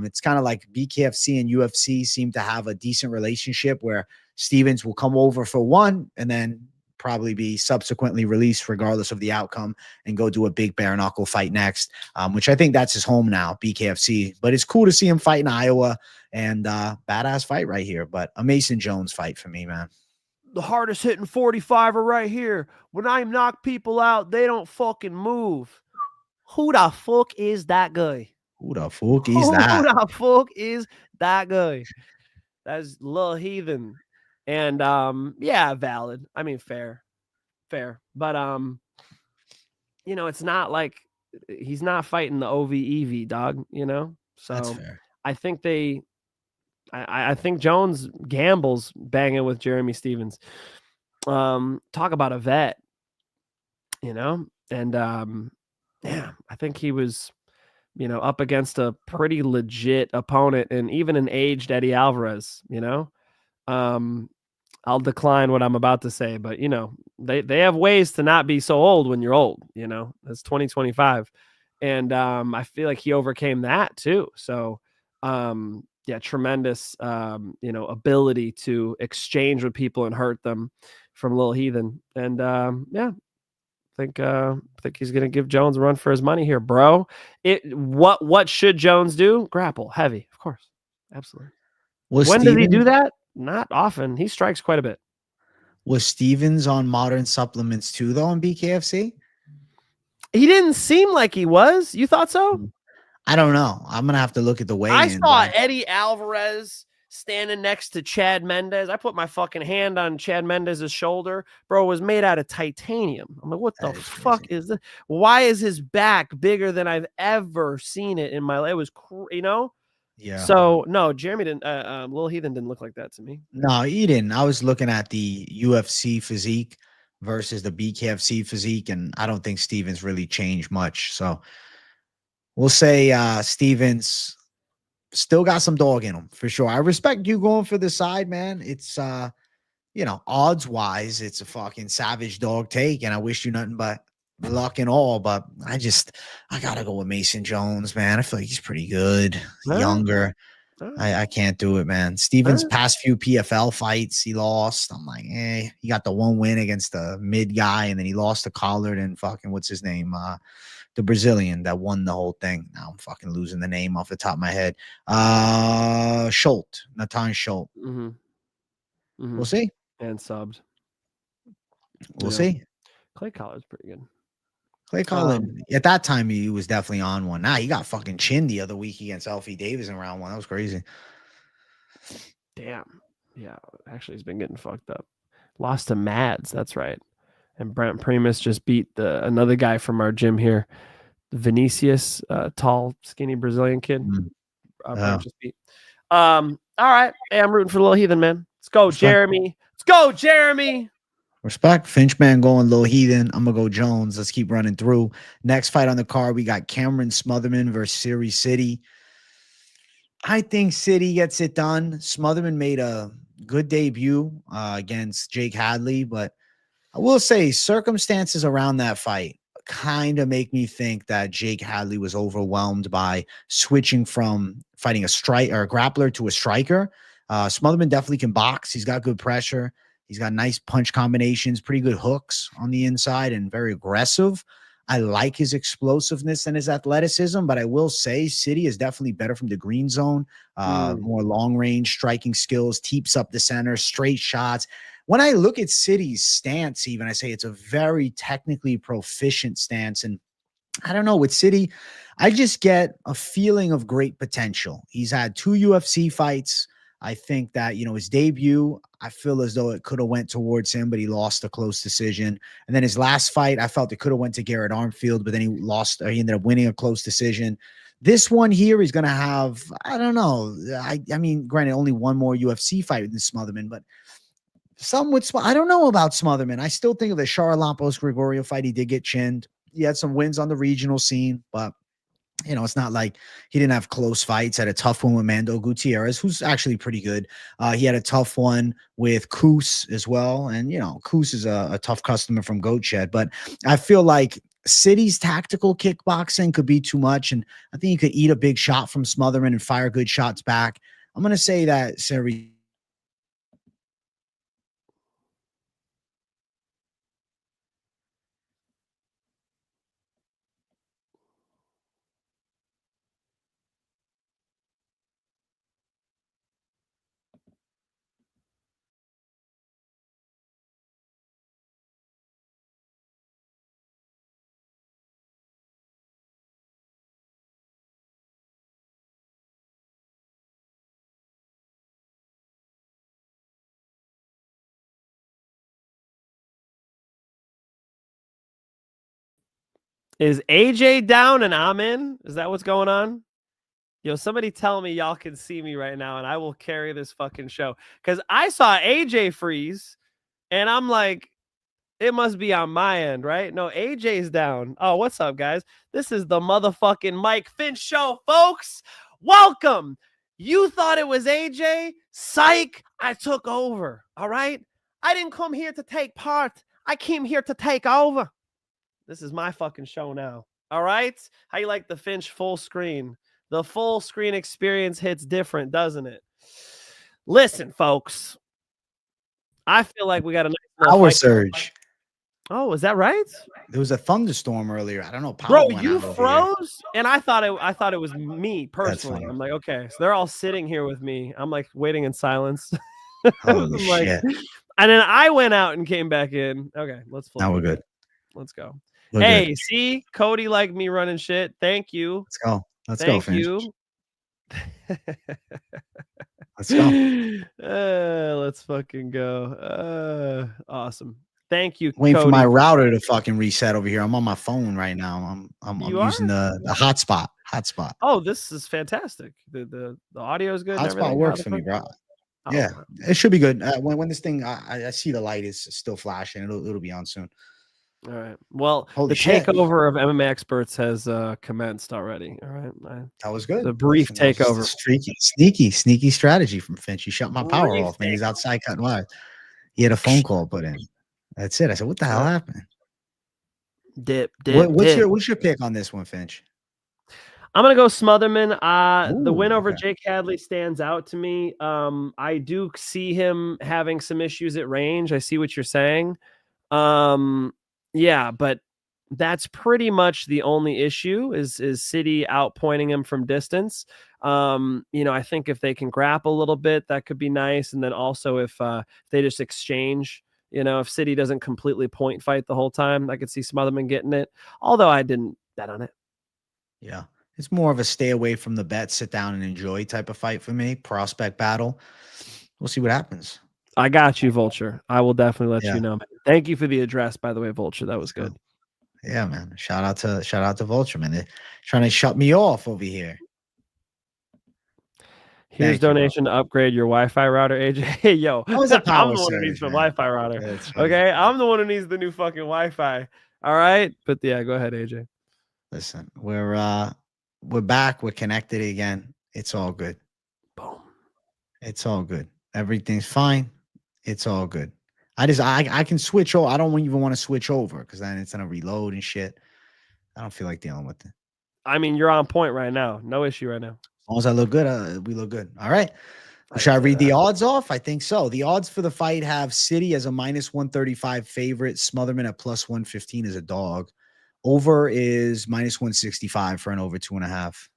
It's kind of like BKFC and UFC seem to have a decent relationship where Stephens will come over for one and then probably be subsequently released regardless of the outcome and go do a big bare knuckle fight next, which I think that's his home now, BKFC. But it's cool to see him fight in Iowa, and badass fight right here. But a Mason Jones fight for me, man. The hardest hitting 45er right here. When I knock people out, they don't fucking move. Who the fuck is that guy? Who the fuck is that? Who the fuck is that guy? That's Lil Heathen. And yeah, valid. I mean, fair. But you know, it's not like he's not fighting the OVEV, dog, you know? So That's fair. I think I think Jones gambles banging with Jeremy Stephens. Talk about a vet, you know? And yeah, I think he was, you know, up against a pretty legit opponent and even an aged Eddie Alvarez, you know? I'll decline what I'm about to say, but you know, they have ways to not be so old when you're old, you know. It's 2025. And I feel like he overcame that too. So yeah, tremendous you know, ability to exchange with people and hurt them from Lil Heathen. And yeah, I think he's gonna give Jones a run for his money here, bro. What should Jones do? Grapple heavy, of course. Absolutely. When does he do that? Not often. He strikes quite a bit. Was Stephens on modern supplements too, though, on BKFC? He didn't seem like he was. You thought so? I don't know. I'm gonna have to look at the weigh-in. I saw Eddie Alvarez standing next to Chad Mendez. I put my fucking hand on Chad Mendez's shoulder. Bro, was made out of titanium. I'm like, what the fuck is this? Why is his back bigger than I've ever seen it in my life? It was, you know? Yeah. So no, Jeremy didn't. Lil Heathen didn't look like that to me. No, he didn't. I was looking at the UFC physique versus the BKFC physique, and I don't think Stephens really changed much. So we'll say Stephens still got some dog in him for sure. I respect you going for the side, man. It's you know, odds wise, it's a fucking savage dog take, and I wish you nothing but luck and all, but I gotta go with Mason Jones, man. I feel like he's pretty good, younger. I can't do it, man. Stephens past few PFL fights he lost. I'm like, he got the one win against the mid guy, and then he lost to Collard and fucking what's his name, the Brazilian that won the whole thing. Now I'm fucking losing the name off the top of my head. Natan Schultz. We'll see. And subbed. We'll see. Clay Collard's pretty good. Clay Collard, at that time, he was definitely on one. Nah, he got fucking chinned the other week against Alfie Davis in round one. That was crazy. Damn. Yeah, actually, he's been getting fucked up. Lost to Mads, that's right. And Brent Primus just beat another guy from our gym here, Vinicius, tall, skinny Brazilian kid. Just beat. All right. Hey, I'm rooting for Lil Heathen, man. Let's go, Jeremy. Let's go, Jeremy. Respect. Finch man going Lil Heathen. I'm gonna go Jones. Let's keep running through. Next fight on the card, we got Cameron Smotherman versus Serhiy Sidey. I think Sidey gets it done. Smotherman made a good debut against Jake Hadley, but I will say circumstances around that fight kind of make me think that Jake Hadley was overwhelmed by switching from fighting a grappler to a striker. Smotherman definitely can box. He's got good pressure. He's got nice punch combinations, pretty good hooks on the inside, and very aggressive. I like his explosiveness and his athleticism, but I will say Sidey is definitely better from the green zone, more long-range striking skills, teeps up the center, straight shots. When I look at Sidey's stance, even, I say it's a very technically proficient stance. And I don't know, with Sidey, I just get a feeling of great potential. He's had 2 UFC fights. I think that, you know, his debut, I feel as though it could have went towards him, but he lost a close decision. And then his last fight, I felt it could have went to Garrett Armfield, but then he ended up winning a close decision. This one here is going to have, I don't know. I mean, granted, only one more UFC fight than Smotherman, but some would, I don't know about Smotherman. I still think of the Charalampos Gregorio fight. He did get chinned. He had some wins on the regional scene, but you know, it's not like he didn't have close fights. Had a tough one with Mando Gutierrez, who's actually pretty good. He had a tough one with Koos as well. And, you know, Koos is a tough customer from Goat Shed. But I feel like Sidey's tactical kickboxing could be too much. And I think he could eat a big shot from Smotherman and fire good shots back. I'm going to say that Serhiy. Is AJ down and I'm in? Is that what's going on? Yo, somebody tell me y'all can see me right now and I will carry this fucking show. Because I saw AJ freeze and I'm like, it must be on my end, right? No, AJ's down. Oh, what's up, guys? This is the motherfucking Mike Finch show, folks. Welcome. You thought it was AJ? Psych. I took over. All right. I didn't come here to take part. I came here to take over. This is my fucking show now. All right. How you like the Finch full screen? The full screen experience hits different, doesn't it? Listen, folks. I feel like we got a nice Power surge. Oh, is that right? There was a thunderstorm earlier. I don't know. Bro, you froze, and I thought it was me personally. I'm like, okay, so they're all sitting here with me. I'm like waiting in silence. Holy shit! And then I went out and came back in. Okay, let's flip. Now we're good. Let's go. We're hey, good. See, Cody liked me running shit. Thank you. Let's go. Let's Thank go. you. Let's go. Let's fucking go. Awesome. Thank you. Waiting Cody. for my router to fucking reset over here. I'm on my phone right now. I'm using the hotspot. Hotspot. Oh, this is fantastic. The audio is good. Hotspot works for me, bro. Oh, yeah, it should be good. When this thing, I see the light is still flashing. It'll be on soon. All right. Well, Holy the shit. takeover of MMA experts has commenced already. All right. That was good. The brief takeover. Sneaky strategy from Finch. He shut my power off, man. He's outside cutting wire. He had a phone call put in. That's it. I said, what the hell happened? What's your pick on this one, Finch? I'm gonna go Smotherman. The win over Jake Hadley stands out to me. I do see him having some issues at range. I see what you're saying. Yeah, but that's pretty much the only issue is Sidey outpointing him from distance. I think if they can grapple a little bit, that could be nice. And then also if they just exchange, if Sidey doesn't completely point fight the whole time, I could see Smotherman getting it. Although I didn't bet on it. Yeah. It's more of a stay away from the bet, sit down and enjoy type of fight for me. Prospect battle. We'll see what happens. I got you, Vulture. I will definitely let you know. Thank you for the address, by the way, Vulture. That was good. Yeah, man. Shout out to Vulture, man. They're trying to shut me off over here. Here's donation to upgrade your Wi-Fi router, AJ. Hey, yo, I'm the one who needs the Wi-Fi router. Okay, I'm the one who needs the new fucking Wi-Fi. All right, but yeah, go ahead, AJ. Listen, we're back. We're connected again. It's all good. Boom. It's all good. Everything's fine. It's all good. I can switch over. I don't even want to switch over because then it's gonna reload and shit. I don't feel like dealing with it. I mean, you're on point right now. No issue right now. As long as I look good, we look good. All right. Should I read the odds off? I think so. The odds for the fight have Sidey as a -135 favorite, Smotherman at +115 as a dog. Over is -165 for an over 2.5.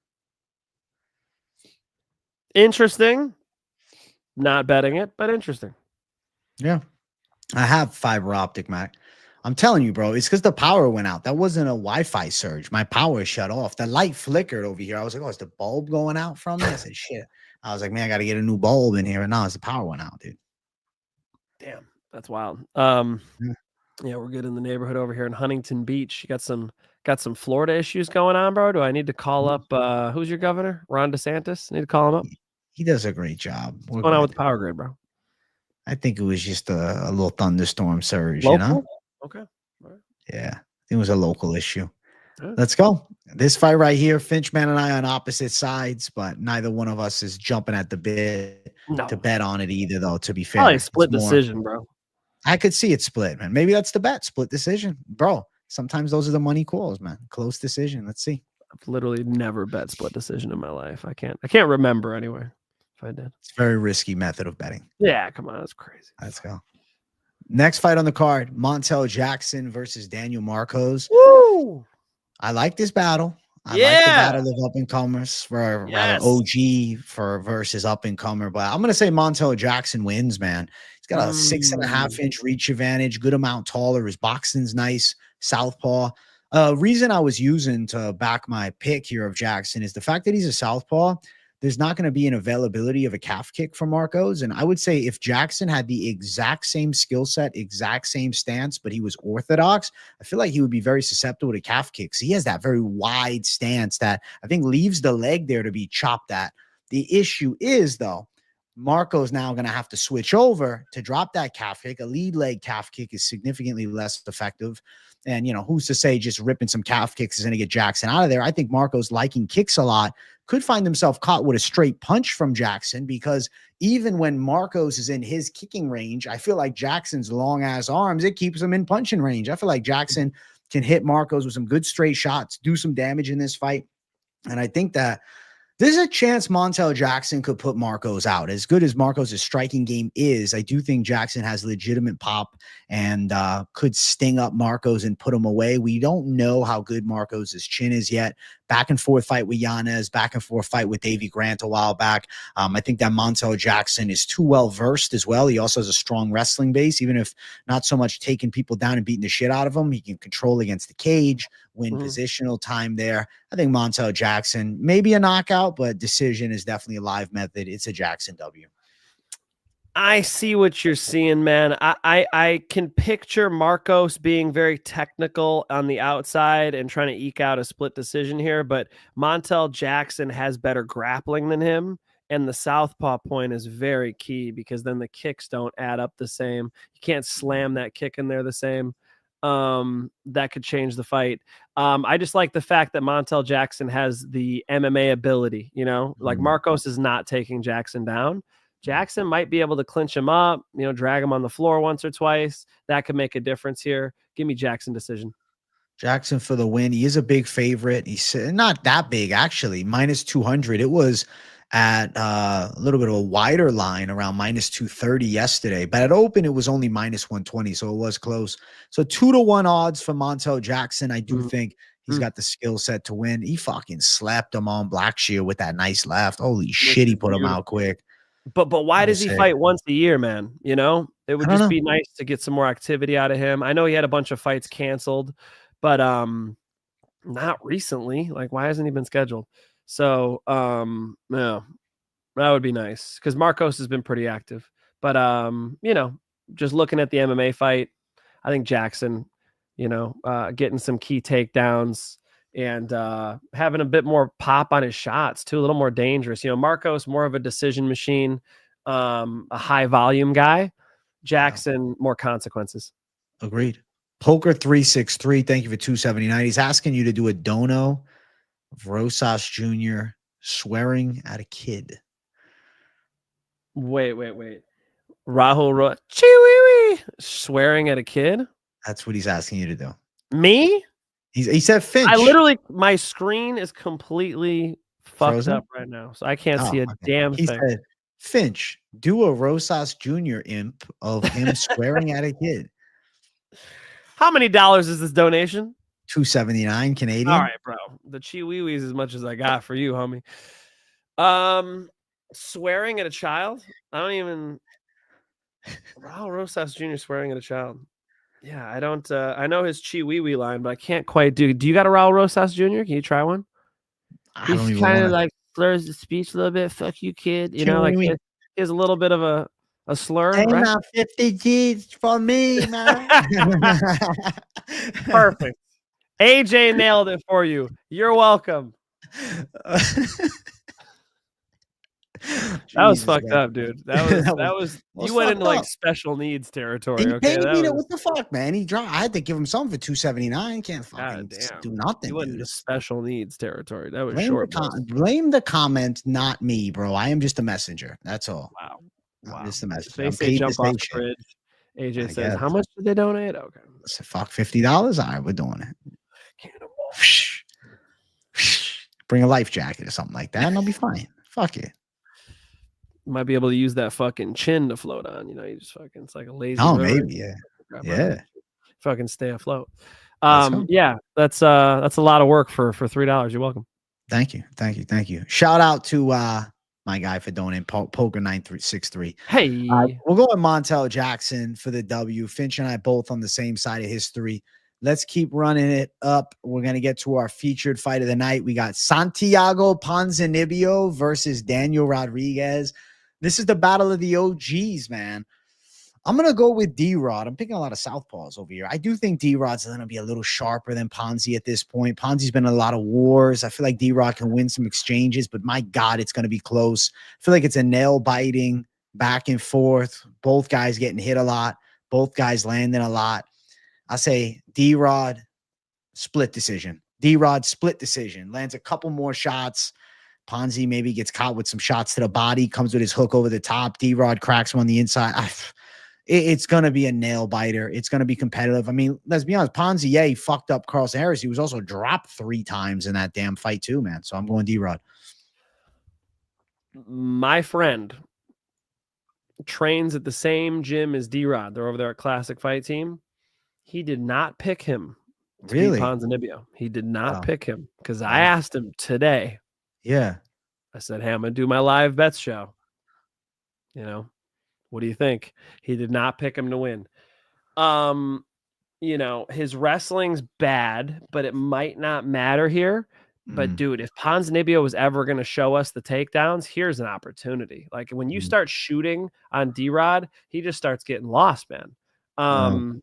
Interesting. Not betting it, but interesting. Yeah. I have fiber optic, Mac. I'm telling you, bro, it's because the power went out. That wasn't a Wi-Fi surge. My power shut off. The light flickered over here. I was like, oh, is the bulb going out from it? I said, shit. I was like, man, I got to get a new bulb in here. And now it's the power went out, dude. Damn, that's wild. Yeah, we're good in the neighborhood over here in Huntington Beach. You got some Florida issues going on, bro? Do I need to call up who's your governor? Ron DeSantis? Need to call him up? He does a great job. What's going on with the power grid, bro? I think it was just a little thunderstorm surge, Local? you know? Okay. All right. Yeah. It was a local issue. Yeah. Let's go. This fight right here, Finchman and I on opposite sides, but neither one of us is jumping at the bit to bet on it either, though, to be fair. Probably a split decision, bro. I could see it split, man. Maybe that's the bet. Split decision. Bro, sometimes those are the money calls, man. Close decision. Let's see. I've literally never bet split decision in my life. I can't remember anywhere if I did. It's a very risky method of betting. Yeah, come on. That's crazy. Let's go. Next fight on the card, Montel Jackson versus Daniel Marcos. Woo! I like this battle. I like the battle of up-and-comers for rather OG for versus up-and-comer. But I'm going to say Montel Jackson wins, man. He's got a 6.5-inch reach advantage, good amount taller. His boxing's nice, southpaw. Reason I was using to back my pick here of Jackson is the fact that he's a southpaw. There's not going to be an availability of a calf kick for Marcos. And I would say if Jackson had the exact same skill set, exact same stance, but he was orthodox, I feel like he would be very susceptible to calf kicks. He has that very wide stance that I think leaves the leg there to be chopped at. The issue is, though, Marco's now going to have to switch over to drop that calf kick. A lead leg calf kick is significantly less effective. And, you know, who's to say just ripping some calf kicks is going to get Jackson out of there? I think Marco's liking kicks a lot. Could find himself caught with a straight punch from Jackson because even when Marcos is in his kicking range, I feel like Jackson's long-ass arms, it keeps him in punching range. I feel like Jackson can hit Marcos with some good straight shots, do some damage in this fight. And I think that there's a chance Montel Jackson could put Marcos out. As good as Marcos' striking game is, I do think Jackson has legitimate pop and could sting up Marcos and put him away. We don't know how good Marcos' chin is yet. Back and forth fight with Yana, back and forth fight with Davey Grant a while back. I think that Montel Jackson is too well versed as well. He also has a strong wrestling base, even if not so much taking people down and beating the shit out of them. He can control against the cage, win positional time there. I think Montel Jackson, maybe a knockout, but decision is definitely a live method. It's a Jackson W. I see what you're seeing, man. I can picture Marcos being very technical on the outside and trying to eke out a split decision here, but Montel Jackson has better grappling than him, and the southpaw point is very key because then the kicks don't add up the same. You can't slam that kick in there the same. That could change the fight. I just like the fact that Montel Jackson has the MMA ability, you know, like Marcos is not taking Jackson down. Jackson might be able to clinch him up, you know, drag him on the floor once or twice. That could make a difference here. Give me Jackson decision. Jackson for the win. He is a big favorite. He's not that big, actually. Minus 200. It was at a little bit of a wider line around minus 230 yesterday. But at open, it was only minus 120, so it was close. So 2-1 odds for Montel Jackson. I do think he's got the skill set to win. He fucking slapped him on Blackshear with that nice left. Holy shit, he put him out quick. But why does he fight once a year, man? You know, it would just be nice to get some more activity out of him. I know he had a bunch of fights canceled, but not recently. Like, why hasn't he been scheduled? So no, that would be nice because Marcos has been pretty active. But you know, just looking at the MMA fight, I think Jackson, you know, getting some key takedowns and having a bit more pop on his shots too, a little more dangerous. You know, Marcos more of a decision machine, a high volume guy. Jackson more consequences. Agreed. Poker 363. Thank you for 279. He's asking you to do a dono of Rosas Jr. swearing at a kid. Wait. Rahul Chiwi swearing at a kid. That's what he's asking you to do. Me? He said Finch. I literally, my screen is completely fucked Frozen? up right now, so I can't see a damn he thing. Said, Finch, do a Rosas Jr. imp of him swearing at a kid. How many dollars is this donation? $279 Canadian. All right, bro. The chiwiwis is as much as I got for you, homie. Swearing at a child? I don't even. Raul Rosas Jr. swearing at a child. Yeah, I don't. I know his chiwiwi line, but I can't quite do. Do you got a Raul Rosas Jr.? Can you try one? He's kind of like slurs the speech a little bit. Fuck you, kid. You know, like he has a little bit of a a slur, Ain't right? not 50 G's for me, man. Perfect. AJ nailed it for you. You're welcome. That was Jesus, fucked man. up, dude. That was you went fucked into like up. special needs territory. He Okay, paid that me to, was what the fuck, man? He dropped. I had to give him something for 279. Can't fucking god damn. do nothing, You went dude. into It's, special needs territory. That was blame short. blame the comment, not me, bro. I am just a messenger. That's all. Wow. I'm Wow. just a messenger. They I'm say paid to jump off say the shit. bridge. AJ I says, guess. how much did they donate? Okay. So fuck $50. All right, we're doing it. Bring a life jacket or something like that, and I'll be fine. Fuck it. Might be able to use that fucking chin to float on. You know, you just fucking, it's like a lazy Oh, river. maybe, yeah. Grab Yeah. on it, fucking stay afloat. Let's go. Yeah, that's a lot of work for $3. You're welcome. Thank you. Thank you. Thank you. Shout out to my guy for donating, Poker 9363. Hey, we'll go with Montel Jackson for the W. Finch and I both on the same side of history. Let's keep running it up. We're going to get to our featured fight of the night. We got Santiago Ponzinibbio versus Daniel Rodriguez. This is the battle of the OGs, man. I'm going to go with D-Rod. I'm picking a lot of southpaws over here. I do think D-Rod's going to be a little sharper than Ponzi at this point. Ponzi's been in a lot of wars. I feel like D-Rod can win some exchanges, but my God, it's going to be close. I feel like it's a nail-biting back and forth. Both guys getting hit a lot. Both guys landing a lot. I say D-Rod, split decision. D-Rod, split decision. Lands a couple more shots. Ponzi maybe gets caught with some shots to the body, comes with his hook over the top. D-Rod cracks him on the inside. It's going to be a nail biter. It's going to be competitive. I mean, let's be honest. Ponzi, yeah, he fucked up Carlson Harris. He was also dropped 3 times in that damn fight too, man. So I'm going D-Rod. My friend trains at the same gym as D-Rod. They're over there at Classic Fight Team. He did not pick him to beat Ponzinibbio. He did not pick him because I asked him today. Yeah. I said, hey, I'm going to do my live bets show. You know, what do you think? He did not pick him to win. You know, his wrestling's bad, but it might not matter here. But dude, if Ponzinibbio was ever going to show us the takedowns, here's an opportunity. Like when you start shooting on D-Rod, he just starts getting lost, man.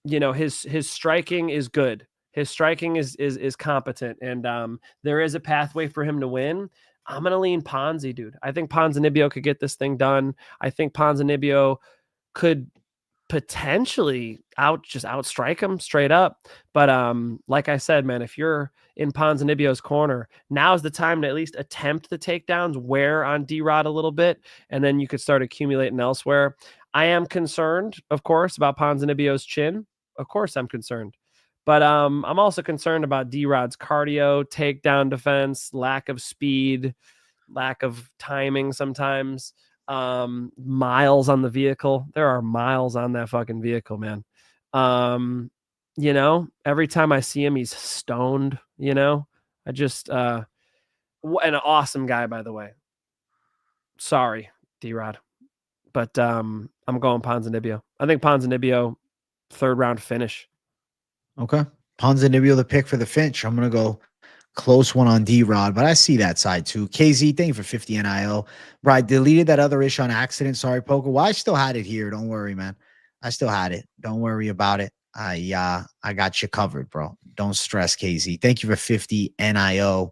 You know, his striking is good. His striking is competent, and there is a pathway for him to win. I'm gonna lean Ponzi, dude. I think Ponzinibbio could get this thing done. I think Ponzinibbio could potentially outstrike him straight up. But like I said, man, if you're in Ponzinibbio's corner, now's the time to at least attempt the takedowns, wear on D-Rod a little bit, and then you could start accumulating elsewhere. I am concerned, of course, about Ponzinibbio's chin. Of course I'm concerned. But I'm also concerned about D-Rod's cardio, takedown defense, lack of speed, lack of timing sometimes, miles on the vehicle. There are miles on that fucking vehicle, man. You know, every time I see him, he's stoned, you know. I just an awesome guy, by the way. Sorry, D-Rod. But I'm going Ponzinibbio. I think Ponzinibbio, 3rd round finish. Okay. Ponzinibbio the pick for the Finch. I'm going to go close one on D-Rod, but I see that side too. KZ, thank you for 50 NIL. Right, deleted that other issue on accident. Sorry, Poker. Well, I still had it here. Don't worry, man. I still had it. Don't worry about it. I got you covered, bro. Don't stress, KZ. Thank you for 50 NIO.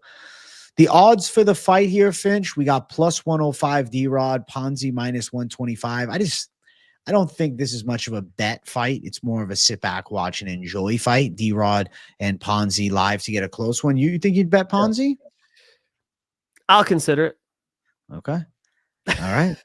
The odds for the fight here, Finch, we got plus 105 D-Rod, Ponzi minus 125. I don't think this is much of a bet fight. It's more of a sit back, watch, and enjoy fight. D-Rod and Ponzi live to get a close one. You think you'd bet Ponzi? I'll consider it. Okay. All right.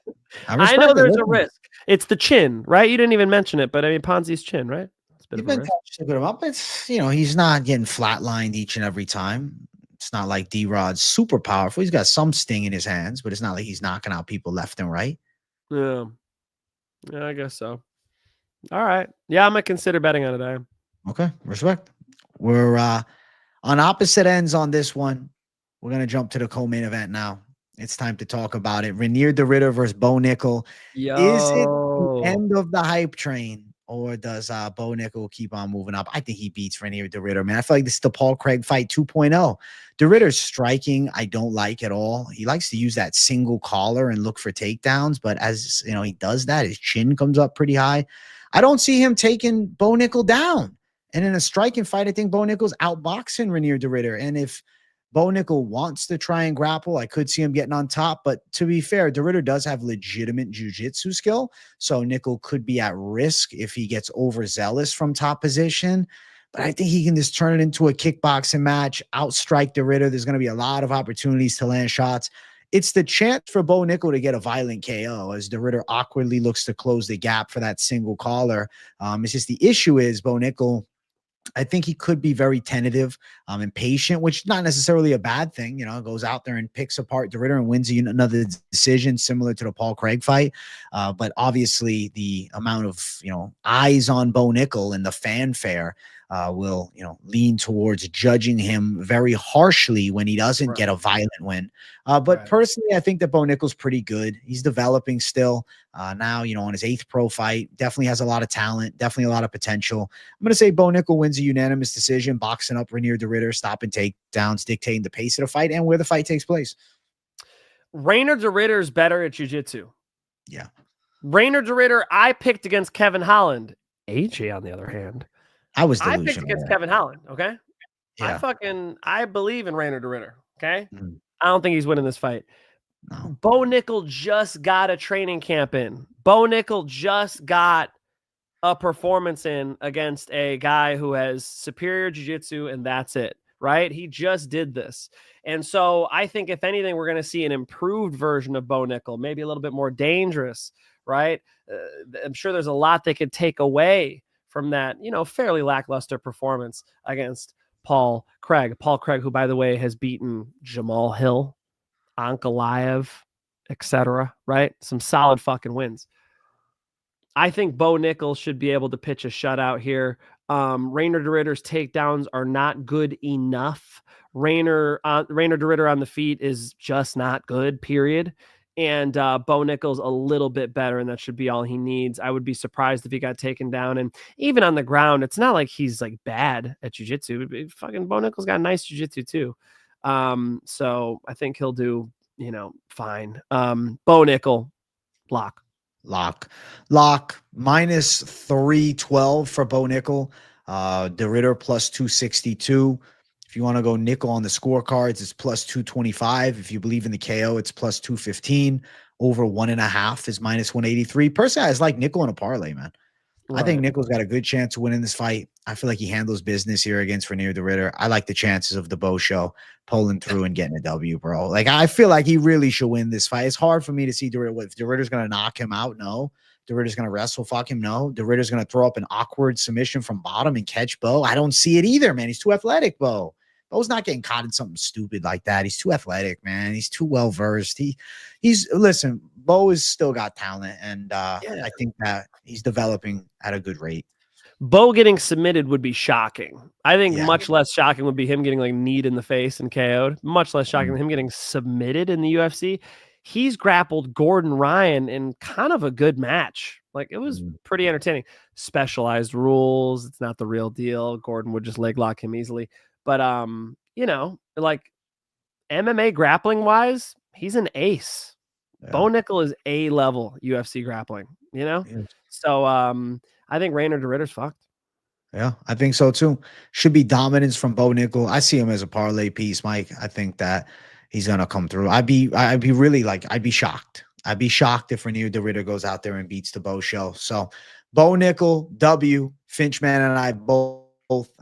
I know there's a risk. It's the chin, right? You didn't even mention it, but I mean, Ponzi's chin, right? It's a bit of a risk. Him up. It's, you know, he's not getting flatlined each and every time. It's not like D-Rod's super powerful. He's got some sting in his hands, but it's not like he's knocking out people left and right. Yeah. Yeah, I guess so. All right. Yeah, I'm going to consider betting on it. Okay. Respect. We're on opposite ends on this one. We're going to jump to the co-main event now. It's time to talk about it. Renier the Ritter versus Bo Nickal. Yo. Is it the end of the hype train? or does Bo Nickal keep on moving up? I think he beats Reinier de Ridder, man. I feel like this is the Paul Craig fight 2.0. De Ridder's striking, I don't like at all. He likes to use that single collar and look for takedowns, but as you know, he does that. His chin comes up pretty high. I don't see him taking Bo Nickal down. And in a striking fight, I think Bo Nickal's outboxing Reinier de Ridder. And if Bo Nickal wants to try and grapple, I could see him getting on top. But to be fair, de Ridder does have legitimate jiu-jitsu skill. So Nickal could be at risk if he gets overzealous from top position. But I think he can just turn it into a kickboxing match, outstrike de Ridder. There's going to be a lot of opportunities to land shots. It's the chance for Bo Nickal to get a violent KO as de Ridder awkwardly looks to close the gap for that single collar. It's just the issue is Bo Nickal, I think he could be very tentative and patient, which is not necessarily a bad thing. You know, goes out there and picks apart de Ridder and wins another decision similar to the Paul Craig fight. But obviously the amount of, eyes on Bo Nickal and the fanfare will, lean towards judging him very harshly when he doesn't get a violent win. But personally, I think that Bo Nickal's pretty good. He's developing still now, on his 8th pro fight. Definitely has a lot of talent, definitely a lot of potential. I'm going to say Bo Nickal wins a unanimous decision, boxing up Reinier de Ridder, stopping takedowns, dictating the pace of the fight and where the fight takes place. Reinier de Ridder is better at jiu-jitsu. Yeah. Reinier de Ridder, I picked against Kevin Holland. AJ, on the other hand, I picked against Kevin Holland. Okay. Yeah. I believe in Reinier de Ridder. Okay. Mm. I don't think he's winning this fight. No. Bo Nickal just got a training camp in. Bo Nickal just got a performance in against a guy who has superior jiu-jitsu, and that's it, right? He just did this. And so I think if anything, we're going to see an improved version of Bo Nickal, maybe a little bit more dangerous, right? I'm sure there's a lot they could take away from that, fairly lackluster performance against Paul Craig. Paul Craig, who, by the way, has beaten Jamal Hill, Ankalaev, etc., right? Some solid fucking wins. I think Bo Nickal should be able to pitch a shutout here. Reinier de Ridder's takedowns are not good enough. Reinier de Ridder on the feet is just not good, period. And Bo Nickal's a little bit better, and that should be all he needs. I would be surprised if he got taken down. And even on the ground, it's not like he's like bad at jiu-jitsu. Fucking Bo Nickal's got nice jiu-jitsu too. So I think he'll do, fine. Bo Nickal, lock. Minus 312 for Bo Nickal. De Ridder plus 262. If you want to go Nickal on the scorecards, it's plus 225. If you believe in the KO, it's plus 215. Over 1.5 is minus 183. Personally, I just like Nickal in a parlay, man. Right. I think Nickal's got a good chance of winning this fight. I feel like he handles business here against Reinier de Ridder. I like the chances of the Bo show pulling through and getting a W, bro. Like, I feel like he really should win this fight. It's hard for me to see de Ridder. If de Ridder's going to knock him out, no. De Ridder's going to wrestle fuck him, no. De Ridder's going to throw up an awkward submission from bottom and catch Bo. I don't see it either, man. He's too athletic, Bo. Bo's not getting caught in something stupid like that. He's too athletic, man. He's too well versed. Listen, Bo has still got talent, and I think that he's developing at a good rate. Bo getting submitted would be shocking. I think much less shocking would be him getting like kneed in the face and KO'd. Much less shocking than him getting submitted in the UFC. He's grappled Gordon Ryan in kind of a good match. Like, it was pretty entertaining. Specialized rules. It's not the real deal. Gordon would just leg lock him easily. But, like MMA grappling wise, he's an ace. Yeah. Bo Nickal is A-level UFC grappling, So I think Reinier de Ridder's fucked. Yeah, I think so too. Should be dominance from Bo Nickal. I see him as a parlay piece, Mike. I think that he's gonna come through. I'd be shocked. I'd be shocked if Reinier de Ridder goes out there and beats the Bo show. So Bo Nickal, W. Finchman and I both.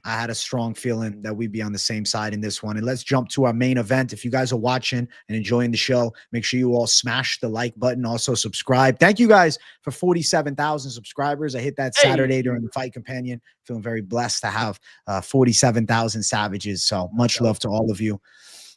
I had a strong feeling that we'd be on the same side in this one. And let's jump to our main event. If you guys are watching and enjoying the show, make sure you all smash the like button. Also subscribe. Thank you guys for 47,000 subscribers. I hit that Saturday during the Fight Companion. Feeling very blessed to have 47,000 savages. So much love to all of you.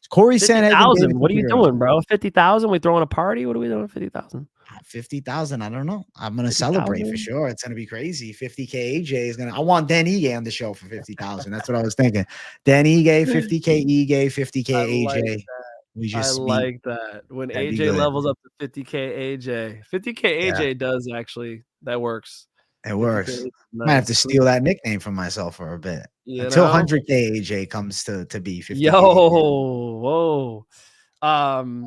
Cory Sandhagen. What are you doing, bro? 50,000? We throwing a party? What are we doing? 50,000? 50,000. I don't know. I'm gonna celebrate for sure. It's gonna be crazy. 50K AJ is gonna. I want Dan Ige on the show for 50,000. That's what I was thinking. Dan Ige, 50K Ige, 50K AJ. I like that. When AJ levels up to 50K AJ, 50K AJ does actually, that works. It works. Might have to steal that nickname from myself for a bit. Until 100K AJ comes to be 50K. Yo, whoa.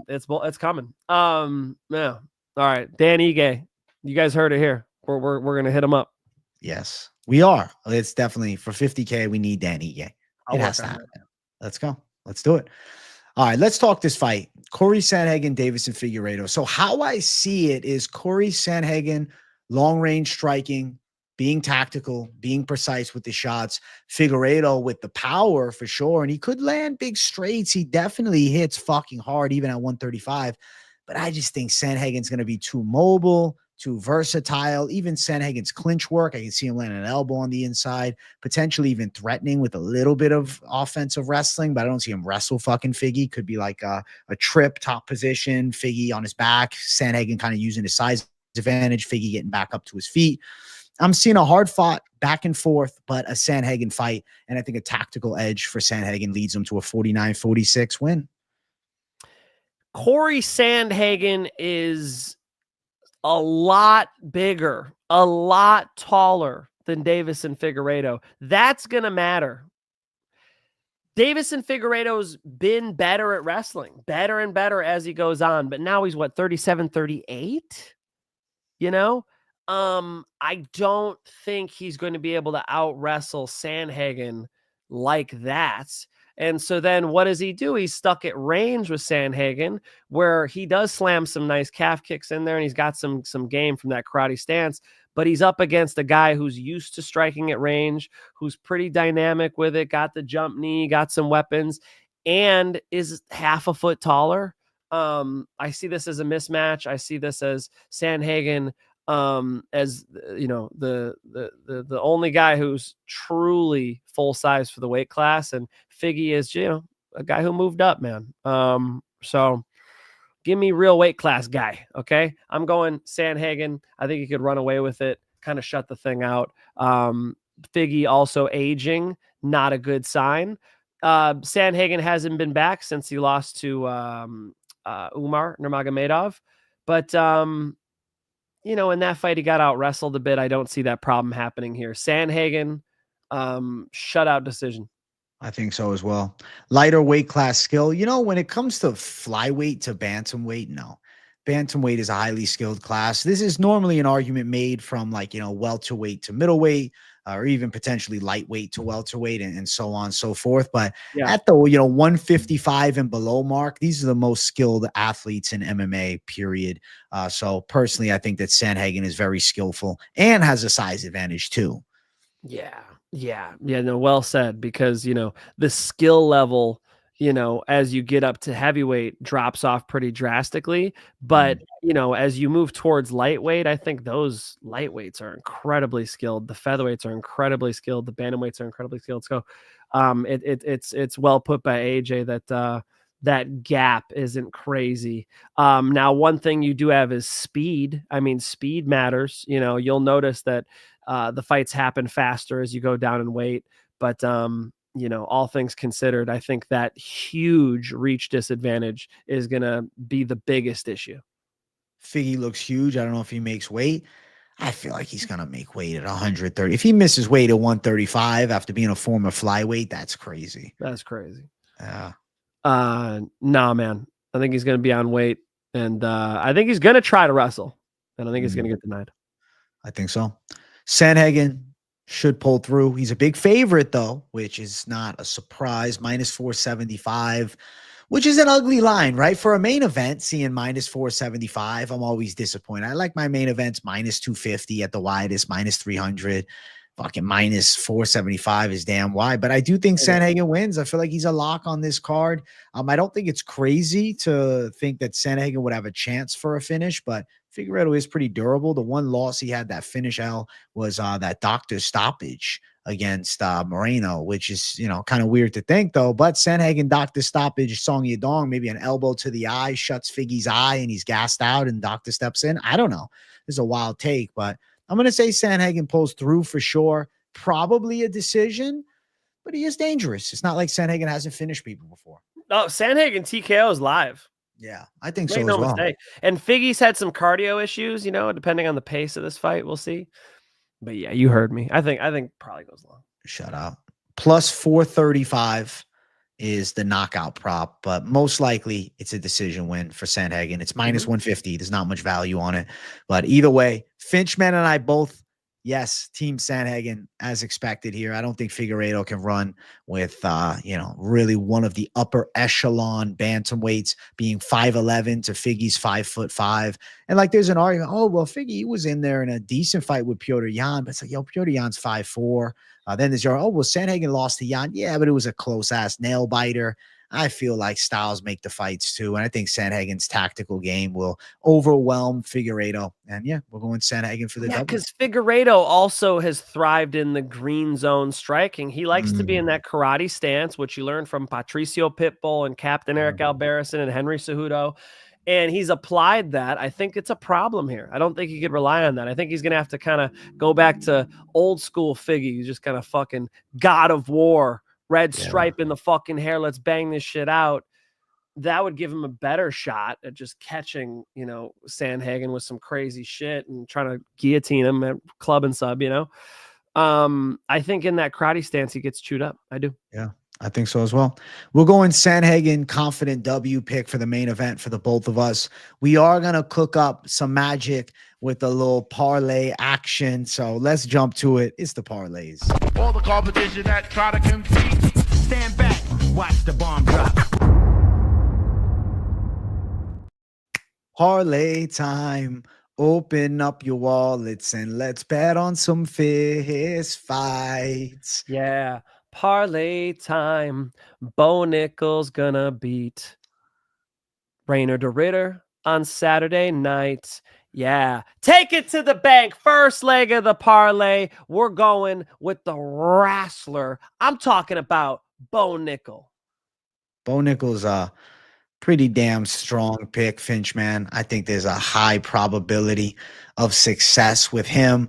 It's coming. Yeah. All right, Dan Ige. You guys heard it here. We're gonna hit him up. Yes, we are. It's definitely for 50K. We need Dan Ige. It has to happen. Let's go. Let's do it. All right, let's talk this fight. Cory Sandhagen, Deiveson Figueiredo. So how I see it is Cory Sandhagen, long range striking, being tactical, being precise with the shots. Figueiredo with the power for sure. And he could land big straights. He definitely hits fucking hard, even at 135. But I just think Sandhagen's going to be too mobile, too versatile. Even Sandhagen's clinch work, I can see him landing an elbow on the inside, potentially even threatening with a little bit of offensive wrestling, but I don't see him wrestle fucking Figgy. Could be like a trip, top position, Figgy on his back, Sandhagen kind of using his size advantage, Figgy getting back up to his feet. I'm seeing a hard fought back and forth, but a Sandhagen fight, and I think a tactical edge for Sandhagen leads him to a 49-46 win. Cory Sandhagen is a lot bigger, a lot taller than Deiveson Figueiredo. That's going to matter. Deiveson Figueiredo's been better at wrestling, better and better as he goes on, but now he's what, 37, 38? You know? I don't think he's going to be able to out wrestle Sandhagen like that. And so then what does he do? He's stuck at range with Sandhagen, where he does slam some nice calf kicks in there, and he's got some game from that karate stance, but he's up against a guy who's used to striking at range, who's pretty dynamic with it, got the jump knee, got some weapons, and is half a foot taller. I see this as a mismatch. I see this as Sandhagen as you know, the only guy who's truly full size for the weight class, and Figgy is, you know, a guy who moved up, man. So give me real weight class guy. Okay. I'm going Sandhagen. I think he could run away with it, kind of shut the thing out. Figgy also aging, not a good sign. Sandhagen hasn't been back since he lost to Umar Nurmagomedov, but you know, in that fight, he got out wrestled a bit. I don't see that problem happening here. Sandhagen, shutout decision. I think so as well. Lighter weight class skill. You know, when it comes to flyweight to bantamweight, no. Bantamweight is a highly skilled class. This is normally an argument made from, like, you know, welterweight to middleweight, or even potentially lightweight to welterweight, and so on and so forth. But at the, you know, 155 and below mark, these are the most skilled athletes in MMA, period. So personally, I think that Sandhagen is very skillful and has a size advantage too. Yeah, no, well said, because, you know, the skill level, you know, as you get up to heavyweight drops off pretty drastically. But, you know, as you move towards lightweight, I think those lightweights are incredibly skilled. The featherweights are incredibly skilled. The bantamweights are incredibly skilled. So it's well put by AJ that that gap isn't crazy. Now, one thing you do have is speed. I mean, speed matters. You know, you'll notice that the fights happen faster as you go down in weight. But, you know, all things considered, I think that huge reach disadvantage is going to be the biggest issue. Figgy looks huge. I don't know if he makes weight. I feel like he's going to make weight at 130. If he misses weight at 135 after being a former flyweight, that's crazy. That's crazy. Yeah. Nah, man. I think he's going to be on weight, and I think he's going to try to wrestle, and I think he's going to get denied. I think so. Sandhagen should pull through. He's a big favorite, though, which is not a surprise. -475, which is an ugly line, right? For a main event, seeing -475, I'm always disappointed. I like my main events -250 at the widest, -300. Fucking -475 is damn wide. But I do think Sandhagen wins. I feel like he's a lock on this card. I don't think it's crazy to think that Sandhagen would have a chance for a finish, but Figueiredo is pretty durable. The one loss he had, that finish L, was that doctor stoppage against Moreno, which is, you know, kind of weird to think, though. But Sandhagen doctor stoppage, Song Yadong, maybe an elbow to the eye, shuts Figgy's eye, and he's gassed out, and doctor steps in. I don't know. This is a wild take, but I'm going to say Sandhagen pulls through for sure. Probably a decision, but he is dangerous. It's not like Sandhagen hasn't finished people before. Oh, Sandhagen TKO is live. Yeah, I think so as well. Mistake. And Figgy's had some cardio issues, you know, depending on the pace of this fight. We'll see. But yeah, you heard me. I think probably goes long. Shut up. Plus 435 is the knockout prop, but most likely it's a decision win for Sandhagen. It's minus 150. There's not much value on it. But either way, Finchman and I both, yes, Team Sandhagen as expected here. I don't think Figueiredo can run with, really one of the upper echelon bantamweights being 5'11" to Figgy's 5'5". And like there's an argument, oh, well, Figgy was in there in a decent fight with Petr Yan, but it's like, yo, Petr Yan's 5'4". Then there's well, Sandhagen lost to Yan. Yeah, but it was a close-ass nail biter. I feel like styles make the fights too. And I think Sandhagen's tactical game will overwhelm Figueiredo. And yeah, we're going Sandhagen for the double. Because Figueiredo also has thrived in the green zone striking. He likes to be in that karate stance, which you learned from Patricio Pitbull and Captain Eric Albarracin and Henry Cejudo. And he's applied that. I think it's a problem here. I don't think he could rely on that. I think he's going to have to kind of go back to old school Figgy. He's just kind of fucking God of War, red stripe in the fucking hair. Let's bang this shit out. That would give him a better shot at just catching, Sandhagen with some crazy shit and trying to guillotine him at club and sub, I think in that karate stance, he gets chewed up. I do. Yeah. I think so as well. We're going Sandhagen confident W pick for the main event for the both of us. We are going to cook up some magic with a little parlay action. So let's jump to it. It's the parlays. All the competition that try to compete, stand back, watch the bomb drop. Parlay time. Open up your wallets and let's bet on some fist fights. Yeah. Parlay time. Bo Nickal's gonna beat Rainer de Ritter on Saturday night. Yeah. Take it to the bank. First leg of the parlay. We're going with the wrestler. I'm talking about Bo Nickal. Bo Nickal's a pretty damn strong pick, Finch, man. I think there's a high probability of success with him.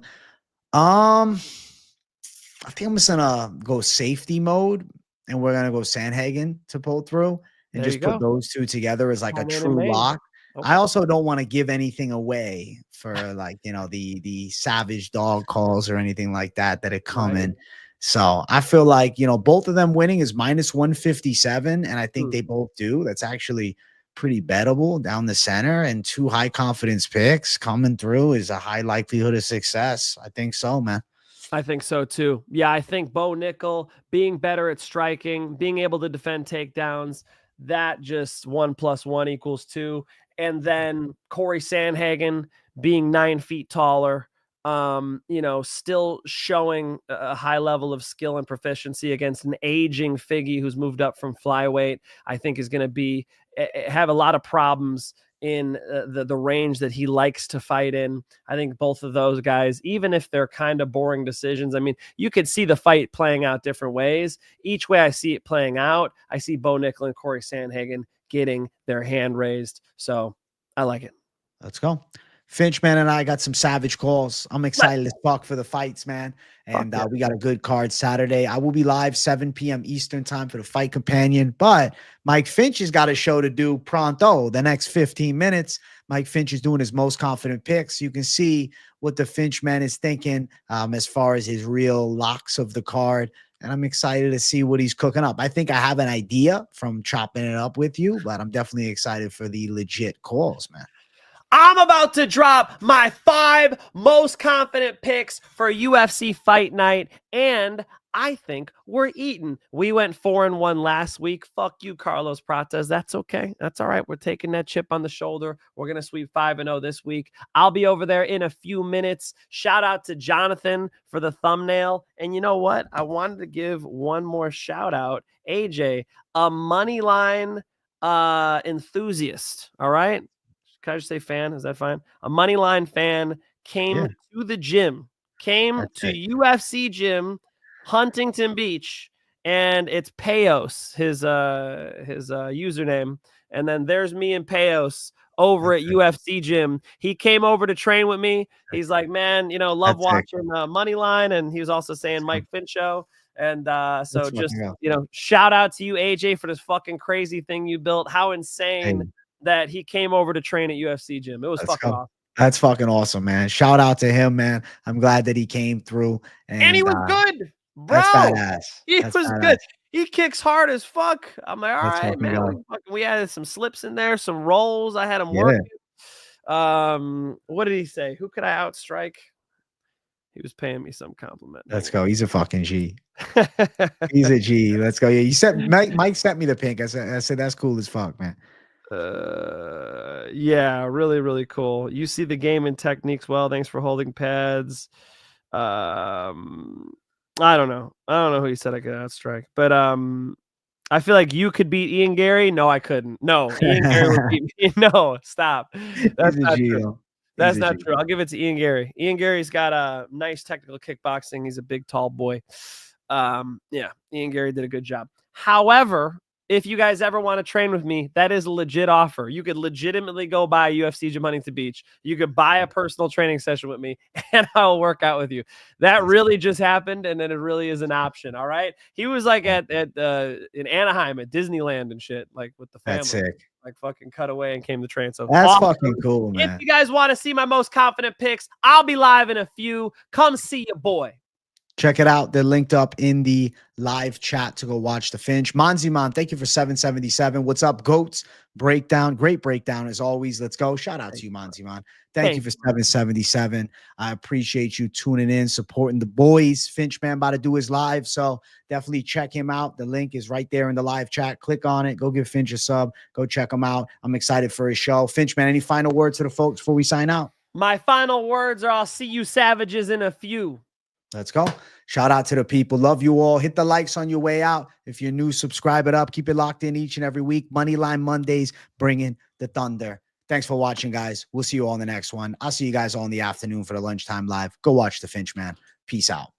I think I'm just gonna go safety mode, and we're gonna go Sandhagen to pull through and just put those two together as like a true lock. Okay. I also don't want to give anything away for the savage dog calls or anything like that are coming. Right. So I feel like both of them winning is minus 157, and I think they both do. That's actually pretty bettable down the center, and two high confidence picks coming through is a high likelihood of success. I think so, man. I think so too. Yeah, I think Bo Nickal being better at striking, being able to defend takedowns, that just 1 + 1 = 2. And then Cory Sandhagen being 9 feet taller, still showing a high level of skill and proficiency against an aging Figgy who's moved up from flyweight, I think is going to have a lot of problems in the range that he likes to fight in. I think both of those guys, even if they're kind of boring decisions, I mean, you could see the fight playing out different ways. Each way I see it playing out, I see Bo Nickal and Cory Sandhagen getting their hand raised. So I like it. Let's go. Finchman and I got some savage calls. I'm excited as fuck for the fights, man. And we got a good card Saturday. I will be live 7 p.m. Eastern time for the Fight Companion. But Mike Finch has got a show to do pronto. The next 15 minutes, Mike Finch is doing his most confident picks. You can see what the Finchman is thinking as far as his real locks of the card. And I'm excited to see what he's cooking up. I think I have an idea from chopping it up with you, but I'm definitely excited for the legit calls, man. I'm about to drop my 5 most confident picks for UFC Fight Night, and I think we're eating. We went 4-1 last week. Fuck you, Carlos Prates. That's okay. That's all right. We're taking that chip on the shoulder. We're going to sweep 5-0 this week. I'll be over there in a few minutes. Shout out to Jonathan for the thumbnail. And you know what? I wanted to give one more shout out. AJ, a Moneyline enthusiast. All right. Can I just say fan? Is that fine? A Moneyline fan came to the gym, UFC gym, Huntington Beach, and it's Payos, his username. And then there's me and Payos over at UFC gym. He came over to train with me. He's like, man, love watching Moneyline. And he was also saying Mike Finch show. And so just, shout out to you, AJ, for this fucking crazy thing you built. How insane that he came over to train at UFC gym. It was fucking awesome. That's fucking awesome, man. Shout out to him, man. I'm glad that he came through. And he was good, bro. That's badass. He That's was badass. good. He kicks hard as fuck. I'm like, all Let's right, fucking man. go. We added some slips in there, some rolls. I had him Yeah. working. What did he say? Who could I outstrike? He was paying me some compliment. Let's go. He's a fucking G. He's a G. Let's go. Yeah, you said Mike sent me the pink. I said that's cool as fuck, man. Yeah, really, really cool. You see the game and techniques well. Thanks for holding pads. I don't know who you said I could outstrike, but I feel like you could beat Ian Gary. No, I couldn't. No, Ian Gary would beat me. No, stop. That's not true. That's not true. I'll give it to Ian Gary. Ian Gary's got a nice technical kickboxing. He's a big, tall boy. Yeah, Ian Gary did a good job. However, if you guys ever want to train with me, that is a legit offer. You could legitimately go buy UFC Des Moines Beach. You could buy a personal training session with me, and I'll work out with you. That really just happened, and then it really is an option. All right. He was like in Anaheim at Disneyland and shit, like with the family. That's sick. Like fucking cut away and came to train. So that's fucking cool, man. If you guys want to see my most confident picks, I'll be live in a few. Come see your boy. Check it out. They're linked up in the live chat to go watch the Finch. Monziman, thank you for 777. What's up, Goats? Breakdown. Great breakdown as always. Let's go. Shout out to you, Monziman. Thank you for 777. I appreciate you tuning in, supporting the boys. Finch man about to do his live, so definitely check him out. The link is right there in the live chat. Click on it. Go give Finch a sub. Go check him out. I'm excited for his show. Finch man, any final words to the folks before we sign out? My final words are I'll see you savages in a few. Let's go. Shout out to the people. Love you all. Hit the likes on your way out. If you're new, subscribe it up. Keep it locked in each and every week. Moneyline Mondays, bringing the thunder. Thanks for watching, guys. We'll see you all in the next one. I'll see you guys all in the afternoon for the lunchtime live. Go watch the Finch, man. Peace out.